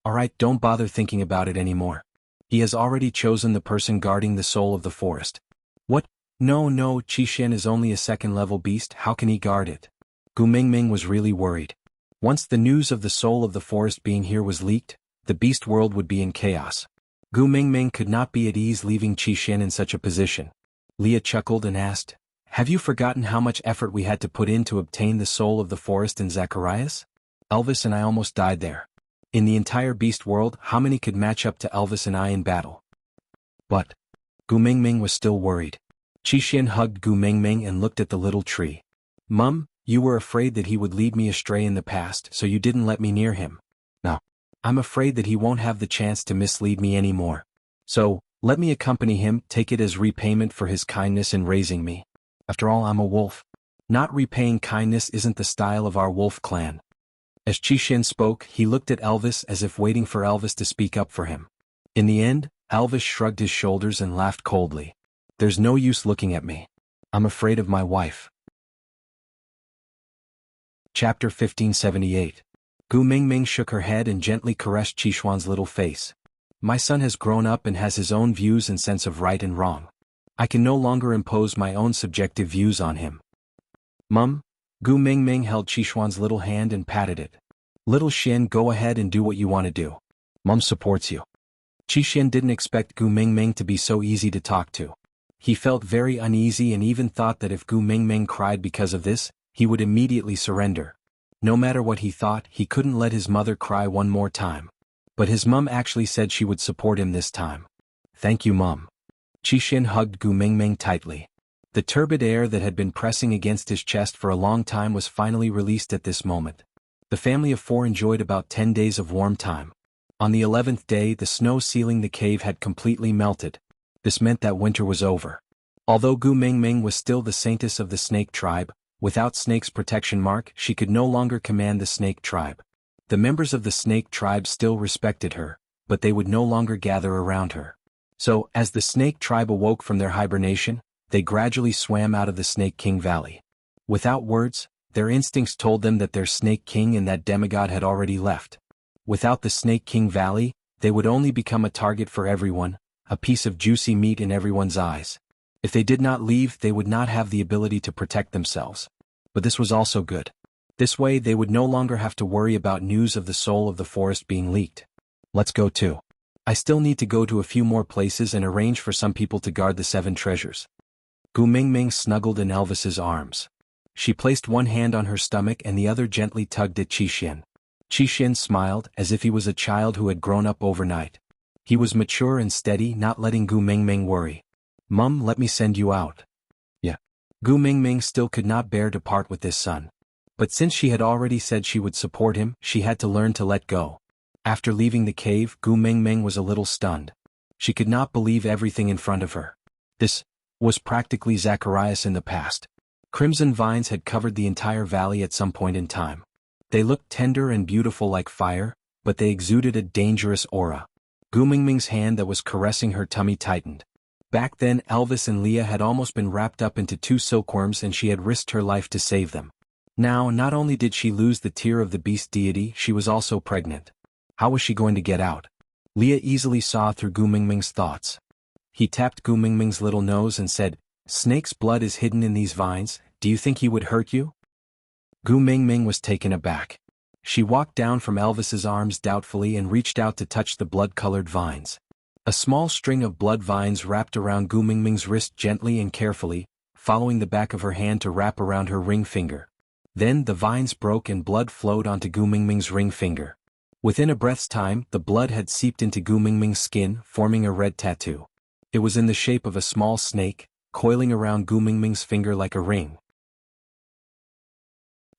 "Alright, don't bother thinking about it anymore. He has already chosen the person guarding the soul of the forest." "What? No, Qixuan is only a 2nd-level beast, how can he guard it?" Gu Mingming was really worried. Once the news of the soul of the forest being here was leaked, the beast world would be in chaos. Gu Mingming could not be at ease leaving Qixuan in such a position. Leah chuckled and asked, "Have you forgotten how much effort we had to put in to obtain the soul of the forest in Zacharias? Elvis and I almost died there. In the entire beast world, how many could match up to Elvis and I in battle?" But Gu Mingming was still worried. Qixuan hugged Gu Mingming and looked at the little tree. "Mum, you were afraid that he would lead me astray in the past, so you didn't let me near him. Now, I'm afraid that he won't have the chance to mislead me anymore. So, let me accompany him, take it as repayment for his kindness in raising me. After all, I'm a wolf. Not repaying kindness isn't the style of our wolf clan." As Qixuan spoke, he looked at Elvis as if waiting for Elvis to speak up for him. In the end, Elvis shrugged his shoulders and laughed coldly. "There's no use looking at me. I'm afraid of my wife." Chapter 1578. Gu Mingming shook her head and gently caressed Qixuan's little face. "My son has grown up and has his own views and sense of right and wrong. I can no longer impose my own subjective views on him." "Mum?" Gu Mingming held Qixuan's little hand and patted it. "Little Xian, go ahead and do what you want to do. Mum supports you." Qixuan didn't expect Gu Mingming to be so easy to talk to. He felt very uneasy and even thought that if Gu Mingming cried because of this, he would immediately surrender. No matter what he thought, he couldn't let his mother cry one more time. But his mum actually said she would support him this time. "Thank you, Mum." Qixuan hugged Gu Mingming tightly. The turbid air that had been pressing against his chest for a long time was finally released at this moment. The family of 4 enjoyed about 10 days of warm time. On the 11th day, the snow sealing the cave had completely melted. This meant that winter was over. Although Gu Mingming was still the saintess of the snake tribe, without Snake's protection mark, she could no longer command the snake tribe. The members of the snake tribe still respected her, but they would no longer gather around her. So, as the snake tribe awoke from their hibernation, they gradually swam out of the Snake King Valley. Without words, their instincts told them that their Snake King and that demigod had already left. Without the Snake King Valley, they would only become a target for everyone, a piece of juicy meat in everyone's eyes. If they did not leave, they would not have the ability to protect themselves. But this was also good. This way they would no longer have to worry about news of the soul of the forest being leaked. "Let's go too. I still need to go to a few more places and arrange for some people to guard the 7 treasures." Gu Mingming snuggled in Elvis's arms. She placed one hand on her stomach and the other gently tugged at Qixuan. Qixuan smiled, as if he was a child who had grown up overnight. He was mature and steady, not letting Gu Mingming worry. "Mum, let me send you out." "Yeah." Gu Mingming still could not bear to part with this son. But since she had already said she would support him, she had to learn to let go. After leaving the cave, Gu Mingming was a little stunned. She could not believe everything in front of her. This was practically Zacharias in the past. Crimson vines had covered the entire valley at some point in time. They looked tender and beautiful like fire, but they exuded a dangerous aura. Gu Mingming's hand that was caressing her tummy tightened. Back then, Elvis and Leah had almost been wrapped up into 2 silkworms and she had risked her life to save them. Now, not only did she lose the tear of the beast deity, she was also pregnant. How was she going to get out? Leah easily saw through Gu Mingming's thoughts. He tapped Gu Mingming's little nose and said, "Snake's blood is hidden in these vines, do you think he would hurt you?" Gu Mingming was taken aback. She walked down from Elvis's arms doubtfully and reached out to touch the blood-colored vines. A small string of blood vines wrapped around Gu Mingming's wrist gently and carefully, following the back of her hand to wrap around her ring finger. Then the vines broke and blood flowed onto Gu Mingming's ring finger. Within a breath's time, the blood had seeped into Gu Mingming's skin, forming a red tattoo. It was in the shape of a small snake, coiling around Gu Mingming's finger like a ring.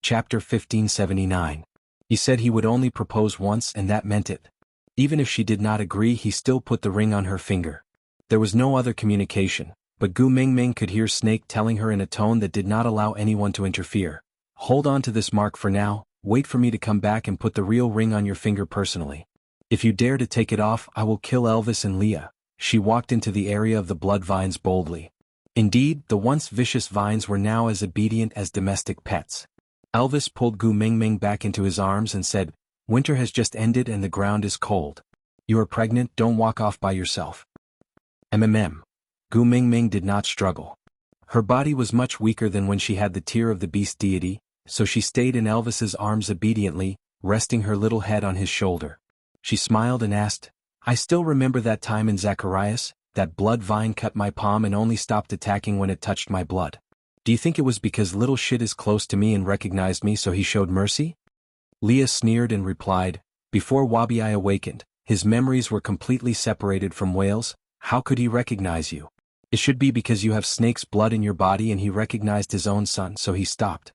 Chapter 1579. He said he would only propose once and that meant it. Even if she did not agree, he still put the ring on her finger. There was no other communication, but Gu Mingming could hear Snake telling her in a tone that did not allow anyone to interfere. Hold on to this mark for now, wait for me to come back and put the real ring on your finger personally. If you dare to take it off, I will kill Elvis and Leah. She walked into the area of the blood vines boldly. Indeed, the once vicious vines were now as obedient as domestic pets. Elvis pulled Gu Mingming back into his arms and said, "Winter has just ended and the ground is cold. You are pregnant, don't walk off by yourself." Gu Mingming did not struggle. Her body was much weaker than when she had the tear of the beast deity, so she stayed in Elvis's arms obediently, resting her little head on his shoulder. She smiled and asked, "I still remember that time in Zacharias, that blood vine cut my palm and only stopped attacking when it touched my blood. Do you think it was because little shit is close to me and recognized me so he showed mercy?" Leah sneered and replied, "Before Wabi awakened, his memories were completely separated from Wales. How could he recognize you? It should be because you have snake's blood in your body and he recognized his own son so he stopped."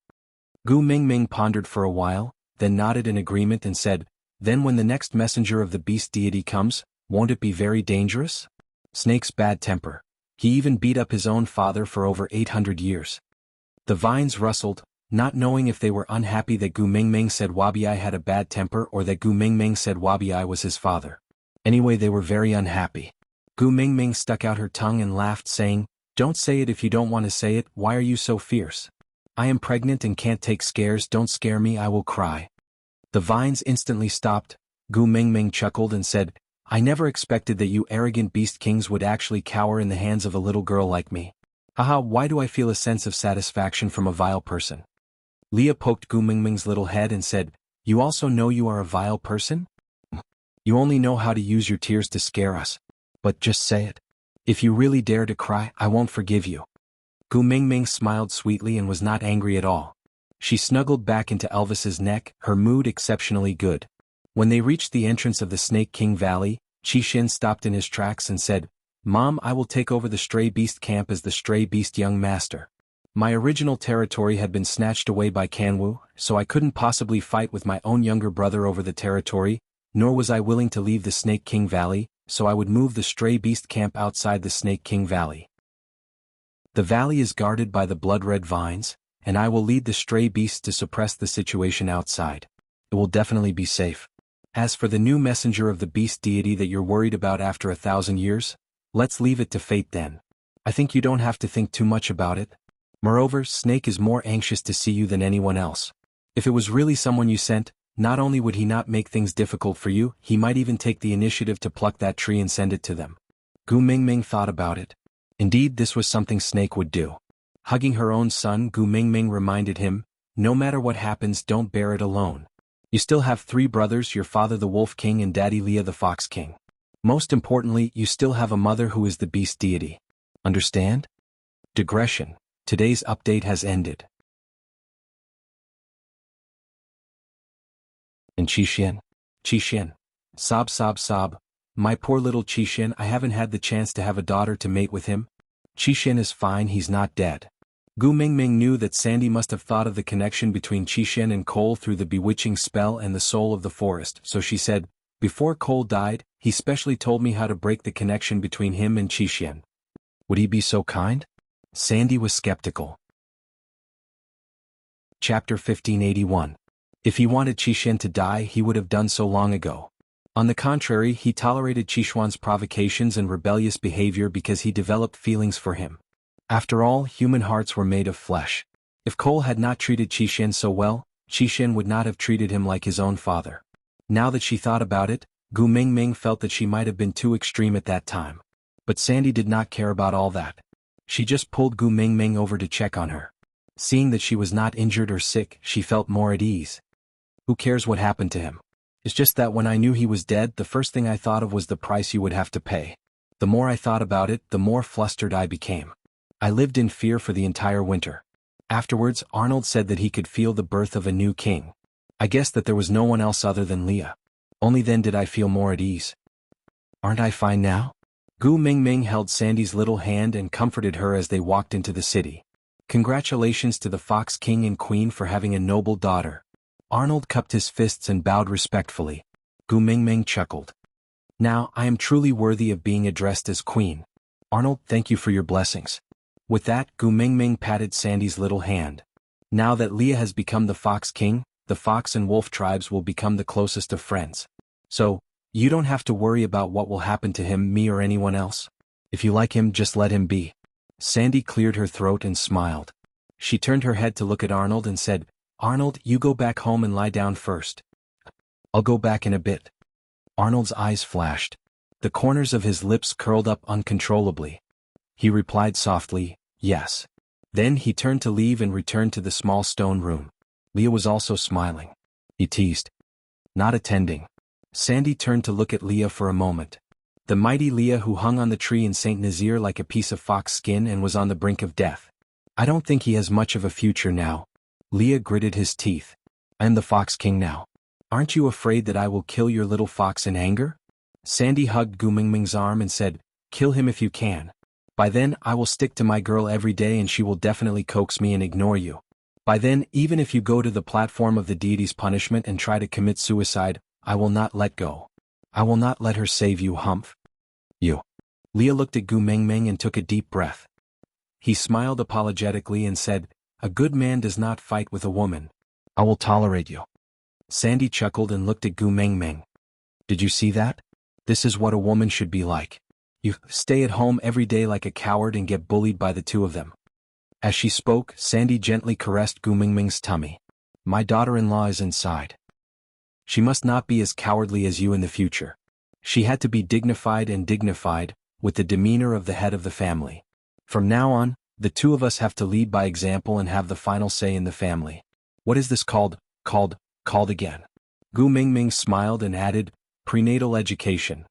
Gu Mingming pondered for a while, then nodded in agreement and said, "Then when the next messenger of the beast deity comes, won't it be very dangerous?" Snake's bad temper. He even beat up his own father for over 800 years. The vines rustled, not knowing if they were unhappy that Gu Mingming said Wabi had a bad temper or that Gu Mingming said Wabi was his father. Anyway, they were very unhappy. Gu Mingming stuck out her tongue and laughed, saying, "Don't say it if you don't want to say it. Why are you so fierce? I am pregnant and can't take scares. Don't scare me, I will cry." The vines instantly stopped. Gu Mingming chuckled and said, "I never expected that you arrogant beast kings would actually cower in the hands of a little girl like me. Haha, why do I feel a sense of satisfaction from a vile person?" Leah poked Gu Mingming's little head and said, "You also know you are a vile person? You only know how to use your tears to scare us. But just say it. If you really dare to cry, I won't forgive you." Gu Mingming smiled sweetly and was not angry at all. She snuggled back into Elvis's neck, her mood exceptionally good. When they reached the entrance of the Snake King Valley, Xianxia stopped in his tracks and said, "Mom, I will take over the stray beast camp as the stray beast young master. My original territory had been snatched away by Xianhu, so I couldn't possibly fight with my own younger brother over the territory, nor was I willing to leave the Snake King Valley, so I would move the stray beast camp outside the Snake King Valley. The valley is guarded by the blood-red vines, and I will lead the stray beasts to suppress the situation outside. It will definitely be safe. As for the new messenger of the beast deity that you're worried about after 1,000 years, let's leave it to fate then. I think you don't have to think too much about it. Moreover, Snake is more anxious to see you than anyone else. If it was really someone you sent, not only would he not make things difficult for you, he might even take the initiative to pluck that tree and send it to them." Gu Mingming thought about it. Indeed, this was something Snake would do. Hugging her own son, Gu Mingming reminded him, "No matter what happens, don't bear it alone. You still have 3 brothers, your father the Wolf King and Daddy Leah the Fox King. Most importantly, you still have a mother who is the beast deity. Understand?" Digression. Today's update has ended. And Xixian. Sob sob sob. My poor little Xixian, I haven't had the chance to have a daughter to mate with him. Xixian is fine, he's not dead. Gu Mingming knew that Sandy must have thought of the connection between Xixian and Cole through the bewitching spell and the soul of the forest, so she said, "Before Cole died, he specially told me how to break the connection between him and Xixian. Would he be so kind?" Sandy was skeptical. Chapter 1581. If he wanted Xixian to die, he would have done so long ago. On the contrary, he tolerated Xixuan's provocations and rebellious behavior because he developed feelings for him. After all, human hearts were made of flesh. If Cole had not treated Xixian so well, Xixian would not have treated him like his own father. Now that she thought about it, Gu Mingming felt that she might have been too extreme at that time. But Sandy did not care about all that. She just pulled Gu Mingming over to check on her. Seeing that she was not injured or sick, she felt more at ease. Who cares what happened to him? It's just that when I knew he was dead, the first thing I thought of was the price you would have to pay. The more I thought about it, the more flustered I became. I lived in fear for the entire winter. Afterwards, Arnold said that he could feel the birth of a new king. I guessed that there was no one else other than Leah. Only then did I feel more at ease. Aren't I fine now? Gu Mingming held Sandy's little hand and comforted her as they walked into the city. Congratulations to the Fox King and Queen for having a noble daughter. Arnold cupped his fists and bowed respectfully. Gu Mingming chuckled. Now I am truly worthy of being addressed as Queen. Arnold, thank you for your blessings. With that, Gu Mingming patted Sandy's little hand. Now that Leah has become the Fox King, the Fox and Wolf tribes will become the closest of friends. So, you don't have to worry about what will happen to him, me or anyone else. If you like him, just let him be. Sandy cleared her throat and smiled. She turned her head to look at Arnold and said, Arnold, you go back home and lie down first. I'll go back in a bit. Arnold's eyes flashed. The corners of his lips curled up uncontrollably. He replied softly, yes. Then he turned to leave and returned to the small stone room. Leah was also smiling. He teased. Not attending. Sandy turned to look at Leah for a moment. The mighty Leah who hung on the tree in St. Nazaire like a piece of fox skin and was on the brink of death. I don't think he has much of a future now. Leah gritted his teeth. I am the Fox King now. Aren't you afraid that I will kill your little fox in anger? Sandy hugged Gu Mingming's arm and said, kill him if you can. By then, I will stick to my girl every day and she will definitely coax me and ignore you. By then, even if you go to the platform of the deity's punishment and try to commit suicide, I will not let go. I will not let her save you, Humph. You. Leah looked at Gu Mingming and took a deep breath. He smiled apologetically and said, a good man does not fight with a woman. I will tolerate you. Sandy chuckled and looked at Gu Mingming. Did you see that? This is what a woman should be like. You stay at home every day like a coward and get bullied by the two of them. As she spoke, Sandy gently caressed Gu Mingming's tummy. My daughter-in-law is inside. She must not be as cowardly as you in the future. She had to be dignified, with the demeanor of the head of the family. From now on, the two of us have to lead by example and have the final say in the family. What is this called again? Gu Mingming smiled and added, prenatal education.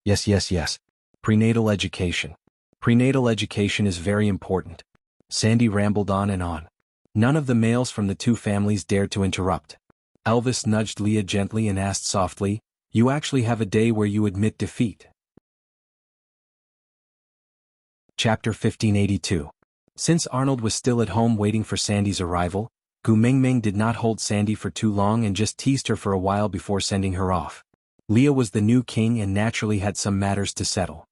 Yes. Prenatal education. Prenatal education is very important. Sandy rambled on and on. None of the males from the two families dared to interrupt. Elvis nudged Leah gently and asked softly, you actually have a day where you admit defeat. Chapter 1582. Since Arnold was still at home waiting for Sandy's arrival, Gu Mingming did not hold Sandy for too long and just teased her for a while before sending her off. Leah was the new king and naturally had some matters to settle.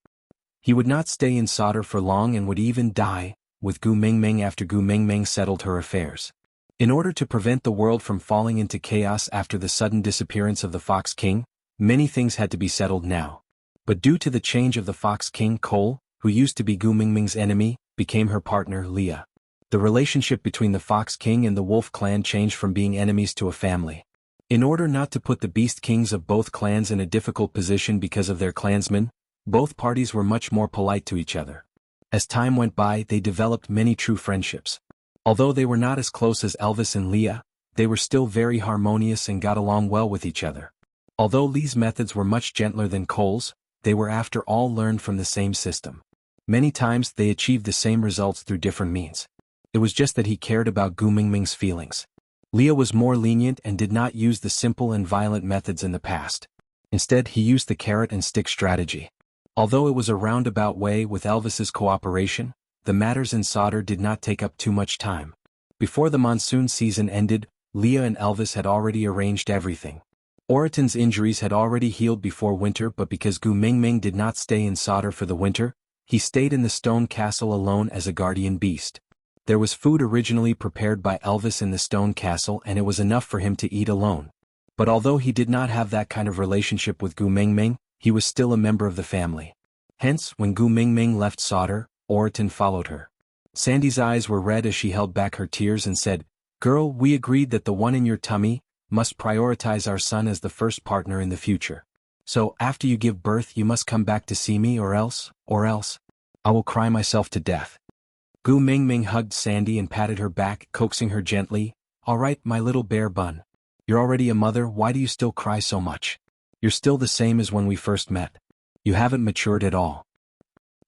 He would not stay in Sodor for long and would even die with Gu Mingming after Gu Mingming settled her affairs. In order to prevent the world from falling into chaos after the sudden disappearance of the Fox King, many things had to be settled now. But due to the change of the Fox King, Cole, who used to be Gu Mingming's enemy, became her partner, Leah. The relationship between the Fox King and the Wolf clan changed from being enemies to a family. In order not to put the Beast Kings of both clans in a difficult position because of their clansmen, both parties were much more polite to each other. As time went by, they developed many true friendships. Although they were not as close as Elvis and Leah, they were still very harmonious and got along well with each other. Although Lee's methods were much gentler than Cole's, they were after all learned from the same system. Many times they achieved the same results through different means. It was just that he cared about Gu Mingming's feelings. Leah was more lenient and did not use the simple and violent methods in the past. Instead, he used the carrot and stick strategy. Although it was a roundabout way with Elvis's cooperation, the matters in Sodor did not take up too much time. Before the monsoon season ended, Leah and Elvis had already arranged everything. Oriton's injuries had already healed before winter, but because Gu Mingming did not stay in Sodor for the winter, he stayed in the stone castle alone as a guardian beast. There was food originally prepared by Elvis in the stone castle and it was enough for him to eat alone. But although he did not have that kind of relationship with Gu Mingming, he was still a member of the family. Hence, when Gu Mingming left Sodor, Oriton followed her. Sandy's eyes were red as she held back her tears and said, Girl, we agreed that the one in your tummy must prioritize our son as the first partner in the future. So, after you give birth you must come back to see me or else, I will cry myself to death. Gu Mingming hugged Sandy and patted her back, coaxing her gently, All right, my little bear bun. You're already a mother, why do you still cry so much? You're still the same as when we first met. You haven't matured at all.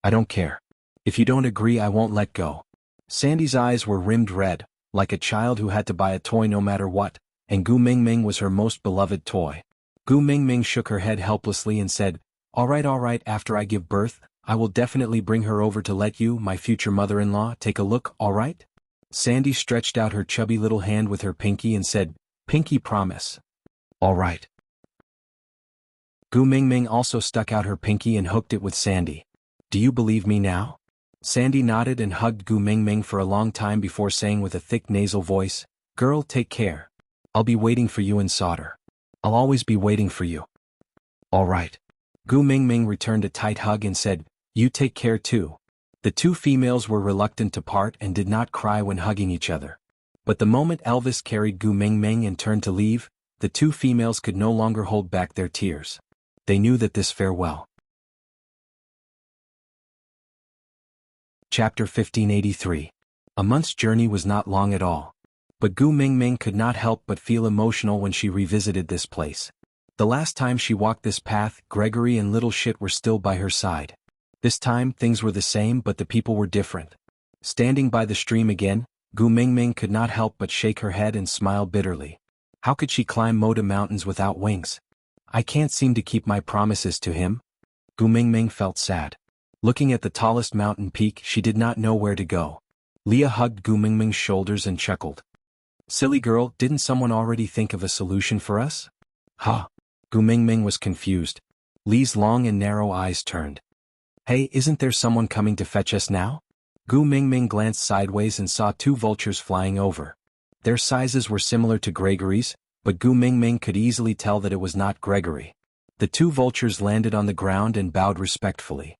I don't care. If you don't agree, I won't let go. Sandy's eyes were rimmed red, like a child who had to buy a toy no matter what, and Gu Mingming was her most beloved toy. Gu Mingming shook her head helplessly and said, all right, after I give birth, I will definitely bring her over to let you, my future mother-in-law, take a look, all right? Sandy stretched out her chubby little hand with her pinky and said, pinky promise. All right. Gu Mingming also stuck out her pinky and hooked it with Sandy. Do you believe me now? Sandy nodded and hugged Gu Mingming for a long time before saying with a thick nasal voice, girl, take care. I'll be waiting for you in Solder. I'll always be waiting for you. All right. Gu Mingming returned a tight hug and said, you take care too. The two females were reluctant to part and did not cry when hugging each other. But the moment Elvis carried Gu Mingming and turned to leave, the two females could no longer hold back their tears. They knew that this farewell. Chapter 1583. A month's journey was not long at all. But Gu Mingming could not help but feel emotional when she revisited this place. The last time she walked this path, Gregory and Little Shit were still by her side. This time, things were the same but the people were different. Standing by the stream again, Gu Mingming could not help but shake her head and smile bitterly. How could she climb Moda Mountains without wings? I can't seem to keep my promises to him. Gu Mingming felt sad. Looking at the tallest mountain peak, she did not know where to go. Leah hugged Gu Mingming's shoulders and chuckled. Silly girl, didn't someone already think of a solution for us? Huh? Gu Mingming was confused. Lee's long and narrow eyes turned. Hey, isn't there someone coming to fetch us now? Gu Mingming glanced sideways and saw two vultures flying over. Their sizes were similar to Gregory's, but Gu Mingming could easily tell that it was not Gregory. The two vultures landed on the ground and bowed respectfully.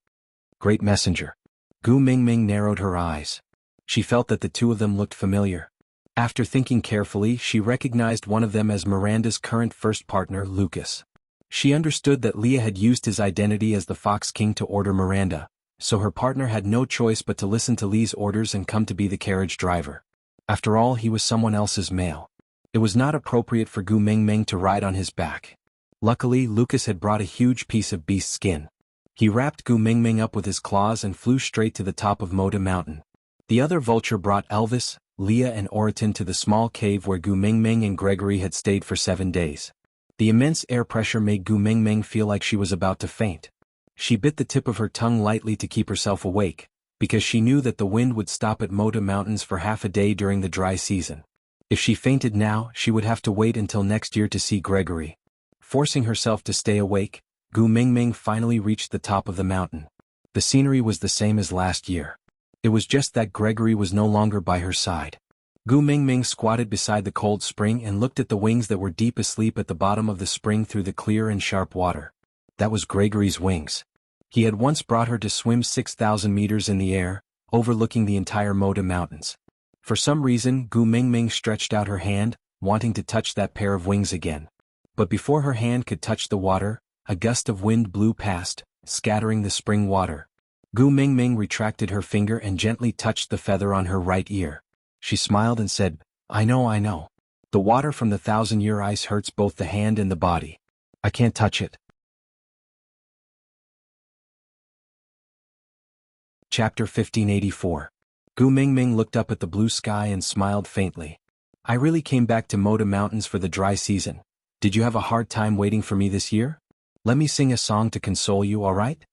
Great messenger. Gu Mingming narrowed her eyes. She felt that the two of them looked familiar. After thinking carefully, she recognized one of them as Miranda's current first partner, Lucas. She understood that Leah had used his identity as the Fox King to order Miranda, so her partner had no choice but to listen to Lee's orders and come to be the carriage driver. After all, he was someone else's male. It was not appropriate for Gu Mingming to ride on his back. Luckily, Lucas had brought a huge piece of beast skin. He wrapped Gu Mingming up with his claws and flew straight to the top of Moda Mountain. The other vulture brought Elvis, Leah and Oraton to the small cave where Gu Mingming and Gregory had stayed for 7 days. The immense air pressure made Gu Mingming feel like she was about to faint. She bit the tip of her tongue lightly to keep herself awake, because she knew that the wind would stop at Moda Mountains for half a day during the dry season. If she fainted now, she would have to wait until next year to see Gregory. Forcing herself to stay awake, Gu Mingming finally reached the top of the mountain. The scenery was the same as last year. It was just that Gregory was no longer by her side. Gu Mingming squatted beside the cold spring and looked at the wings that were deep asleep at the bottom of the spring through the clear and sharp water. That was Gregory's wings. He had once brought her to swim 6,000 meters in the air, overlooking the entire Moda Mountains. For some reason, Gu Mingming stretched out her hand, wanting to touch that pair of wings again. But before her hand could touch the water, a gust of wind blew past, scattering the spring water. Gu Mingming retracted her finger and gently touched the feather on her right ear. She smiled and said, I know. The water from the 1,000-year ice hurts both the hand and the body. I can't touch it. Chapter 1584. Gu Mingming looked up at the blue sky and smiled faintly. I really came back to Moda Mountains for the dry season. Did you have a hard time waiting for me this year? Let me sing a song to console you, all right?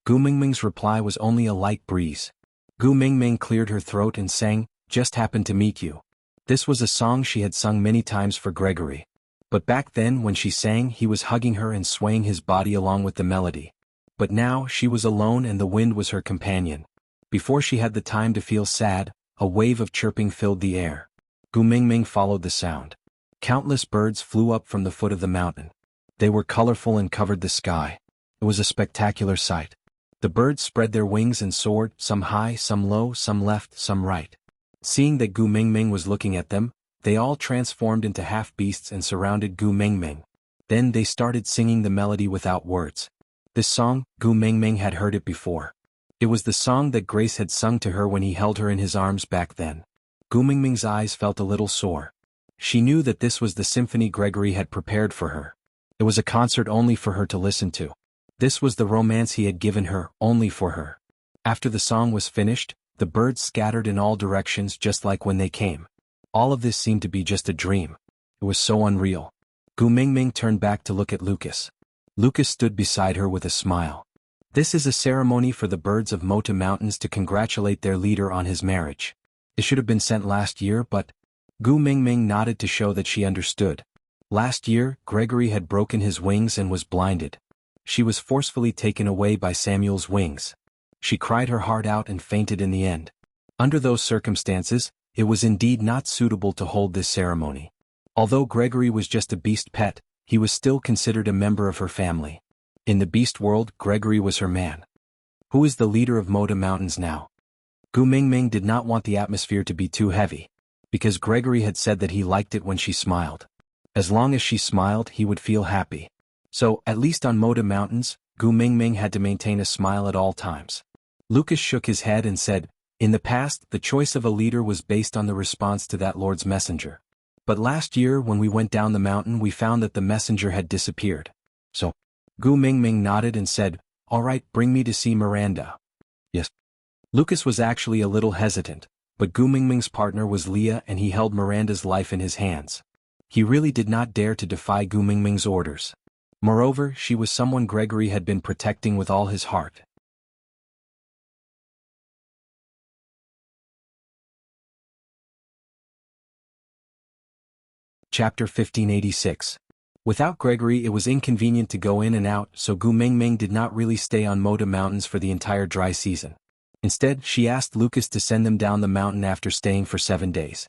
Gu Mingming's reply was only a light breeze. Gu Mingming cleared her throat and sang, Just Happened to Meet You. This was a song she had sung many times for Gregory. But back then when she sang, he was hugging her and swaying his body along with the melody. But now she was alone and the wind was her companion. Before she had the time to feel sad, a wave of chirping filled the air. Gu Mingming followed the sound. Countless birds flew up from the foot of the mountain. They were colorful and covered the sky. It was a spectacular sight. The birds spread their wings and soared, some high, some low, some left, some right. Seeing that Gu Mingming was looking at them, they all transformed into half-beasts and surrounded Gu Mingming. Then they started singing the melody without words. This song, Gu Mingming had heard it before. It was the song that Grace had sung to her when he held her in his arms back then. Gu Mingming's eyes felt a little sore. She knew that this was the symphony Gregory had prepared for her. It was a concert only for her to listen to. This was the romance he had given her, only for her. After the song was finished, the birds scattered in all directions just like when they came. All of this seemed to be just a dream. It was so unreal. Gu Mingming turned back to look at Lucas. Lucas stood beside her with a smile. This is a ceremony for the birds of Mota Mountains to congratulate their leader on his marriage. It should have been sent last year, but... Gu Mingming nodded to show that she understood. Last year, Gregory had broken his wings and was blinded. She was forcefully taken away by Samuel's wings. She cried her heart out and fainted in the end. Under those circumstances, it was indeed not suitable to hold this ceremony. Although Gregory was just a beast pet, he was still considered a member of her family. In the beast world, Gregory was her man. Who is the leader of Mota Mountains now? Gu Mingming did not want the atmosphere to be too heavy, because Gregory had said that he liked it when she smiled. As long as she smiled, he would feel happy. So, at least on Mota Mountains, Gu Mingming had to maintain a smile at all times. Lucas shook his head and said, in the past, the choice of a leader was based on the response to that Lord's messenger. But last year when we went down the mountain we found that the messenger had disappeared. So, Gu Mingming nodded and said, all right, bring me to see Miranda. Yes. Lucas was actually a little hesitant, but Gu Mingming's partner was Leah and he held Miranda's life in his hands. He really did not dare to defy Gu Mingming's orders. Moreover, she was someone Gregory had been protecting with all his heart. Chapter 1586. Without Gregory it was inconvenient to go in and out, so Gu Mingming did not really stay on Mota Mountains for the entire dry season. Instead, she asked Lucas to send them down the mountain after staying for 7 days.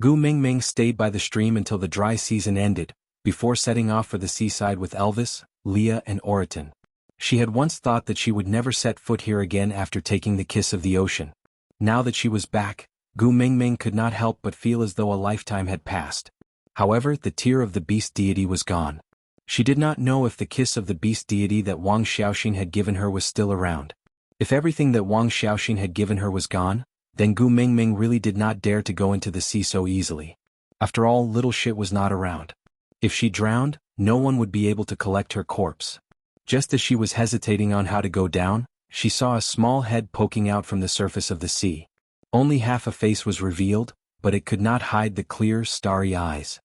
Gu Mingming stayed by the stream until the dry season ended, before setting off for the seaside with Elvis, Leah and Oriton. She had once thought that she would never set foot here again after taking the kiss of the ocean. Now that she was back, Gu Mingming could not help but feel as though a lifetime had passed. However, the tear of the beast deity was gone. She did not know if the kiss of the beast deity that Wang Xiaoxin had given her was still around. If everything that Wang Xiaoxin had given her was gone, then Gu Mingming really did not dare to go into the sea so easily. After all, little shit was not around. If she drowned, no one would be able to collect her corpse. Just as she was hesitating on how to go down, she saw a small head poking out from the surface of the sea. Only half a face was revealed, but it could not hide the clear, starry eyes.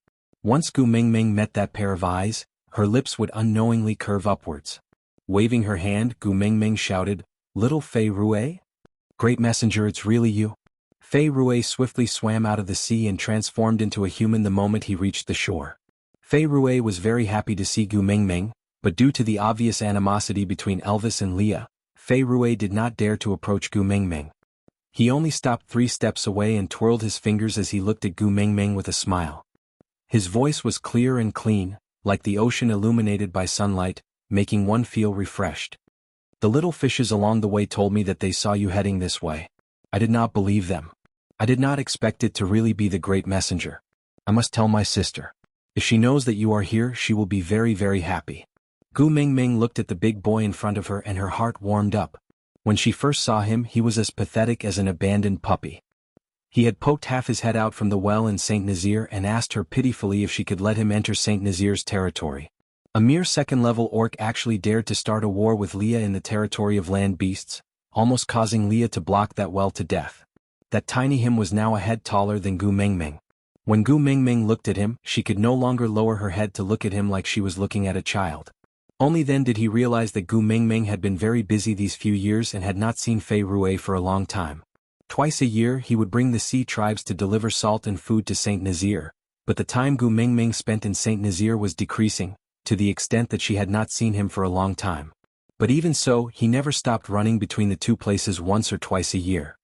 Once Gu Mingming met that pair of eyes, her lips would unknowingly curve upwards. Waving her hand, Gu Mingming shouted, "Little Fei Rue? Great messenger, it's really you." Fei Rue swiftly swam out of the sea and transformed into a human the moment he reached the shore. Fei Rue was very happy to see Gu Mingming, but due to the obvious animosity between Elvis and Leah, Fei Rue did not dare to approach Gu Mingming. He only stopped 3 steps away and twirled his fingers as he looked at Gu Mingming with a smile. His voice was clear and clean, like the ocean illuminated by sunlight, making one feel refreshed. "The little fishes along the way told me that they saw you heading this way. I did not believe them. I did not expect it to really be the great messenger. I must tell my sister. If she knows that you are here, she will be very, very happy." Gu Mingming looked at the big boy in front of her and her heart warmed up. When she first saw him, he was as pathetic as an abandoned puppy. He had poked half his head out from the well in St. Nazaire and asked her pitifully if she could let him enter St. Nazaire's territory. A mere second-level orc actually dared to start a war with Leah in the territory of land beasts, almost causing Leah to block that well to death. That tiny him was now a head taller than Gu Mingming. When Gu Mingming looked at him, she could no longer lower her head to look at him like she was looking at a child. Only then did he realize that Gu Mingming had been very busy these few years and had not seen Fei Rue for a long time. Twice a year he would bring the sea tribes to deliver salt and food to St. Nazaire, but the time Gu Mingming spent in St. Nazaire was decreasing, to the extent that she had not seen him for a long time. But even so, he never stopped running between the two places once or twice a year.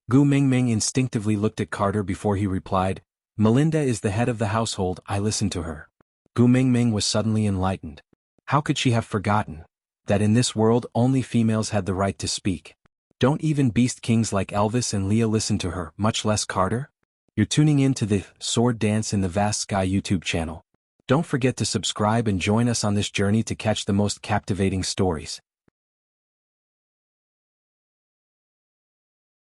Gu Mingming instinctively looked at Carter before he replied, "Melinda is the head of the household, I listen to her." Gu Mingming was suddenly enlightened. How could she have forgotten that in this world only females had the right to speak? Don't even beast kings like Elvis and Leah listen to her, much less Carter? You're tuning in to the Sword Dance in the Vast Sky YouTube channel. Don't forget to subscribe and join us on this journey to catch the most captivating stories.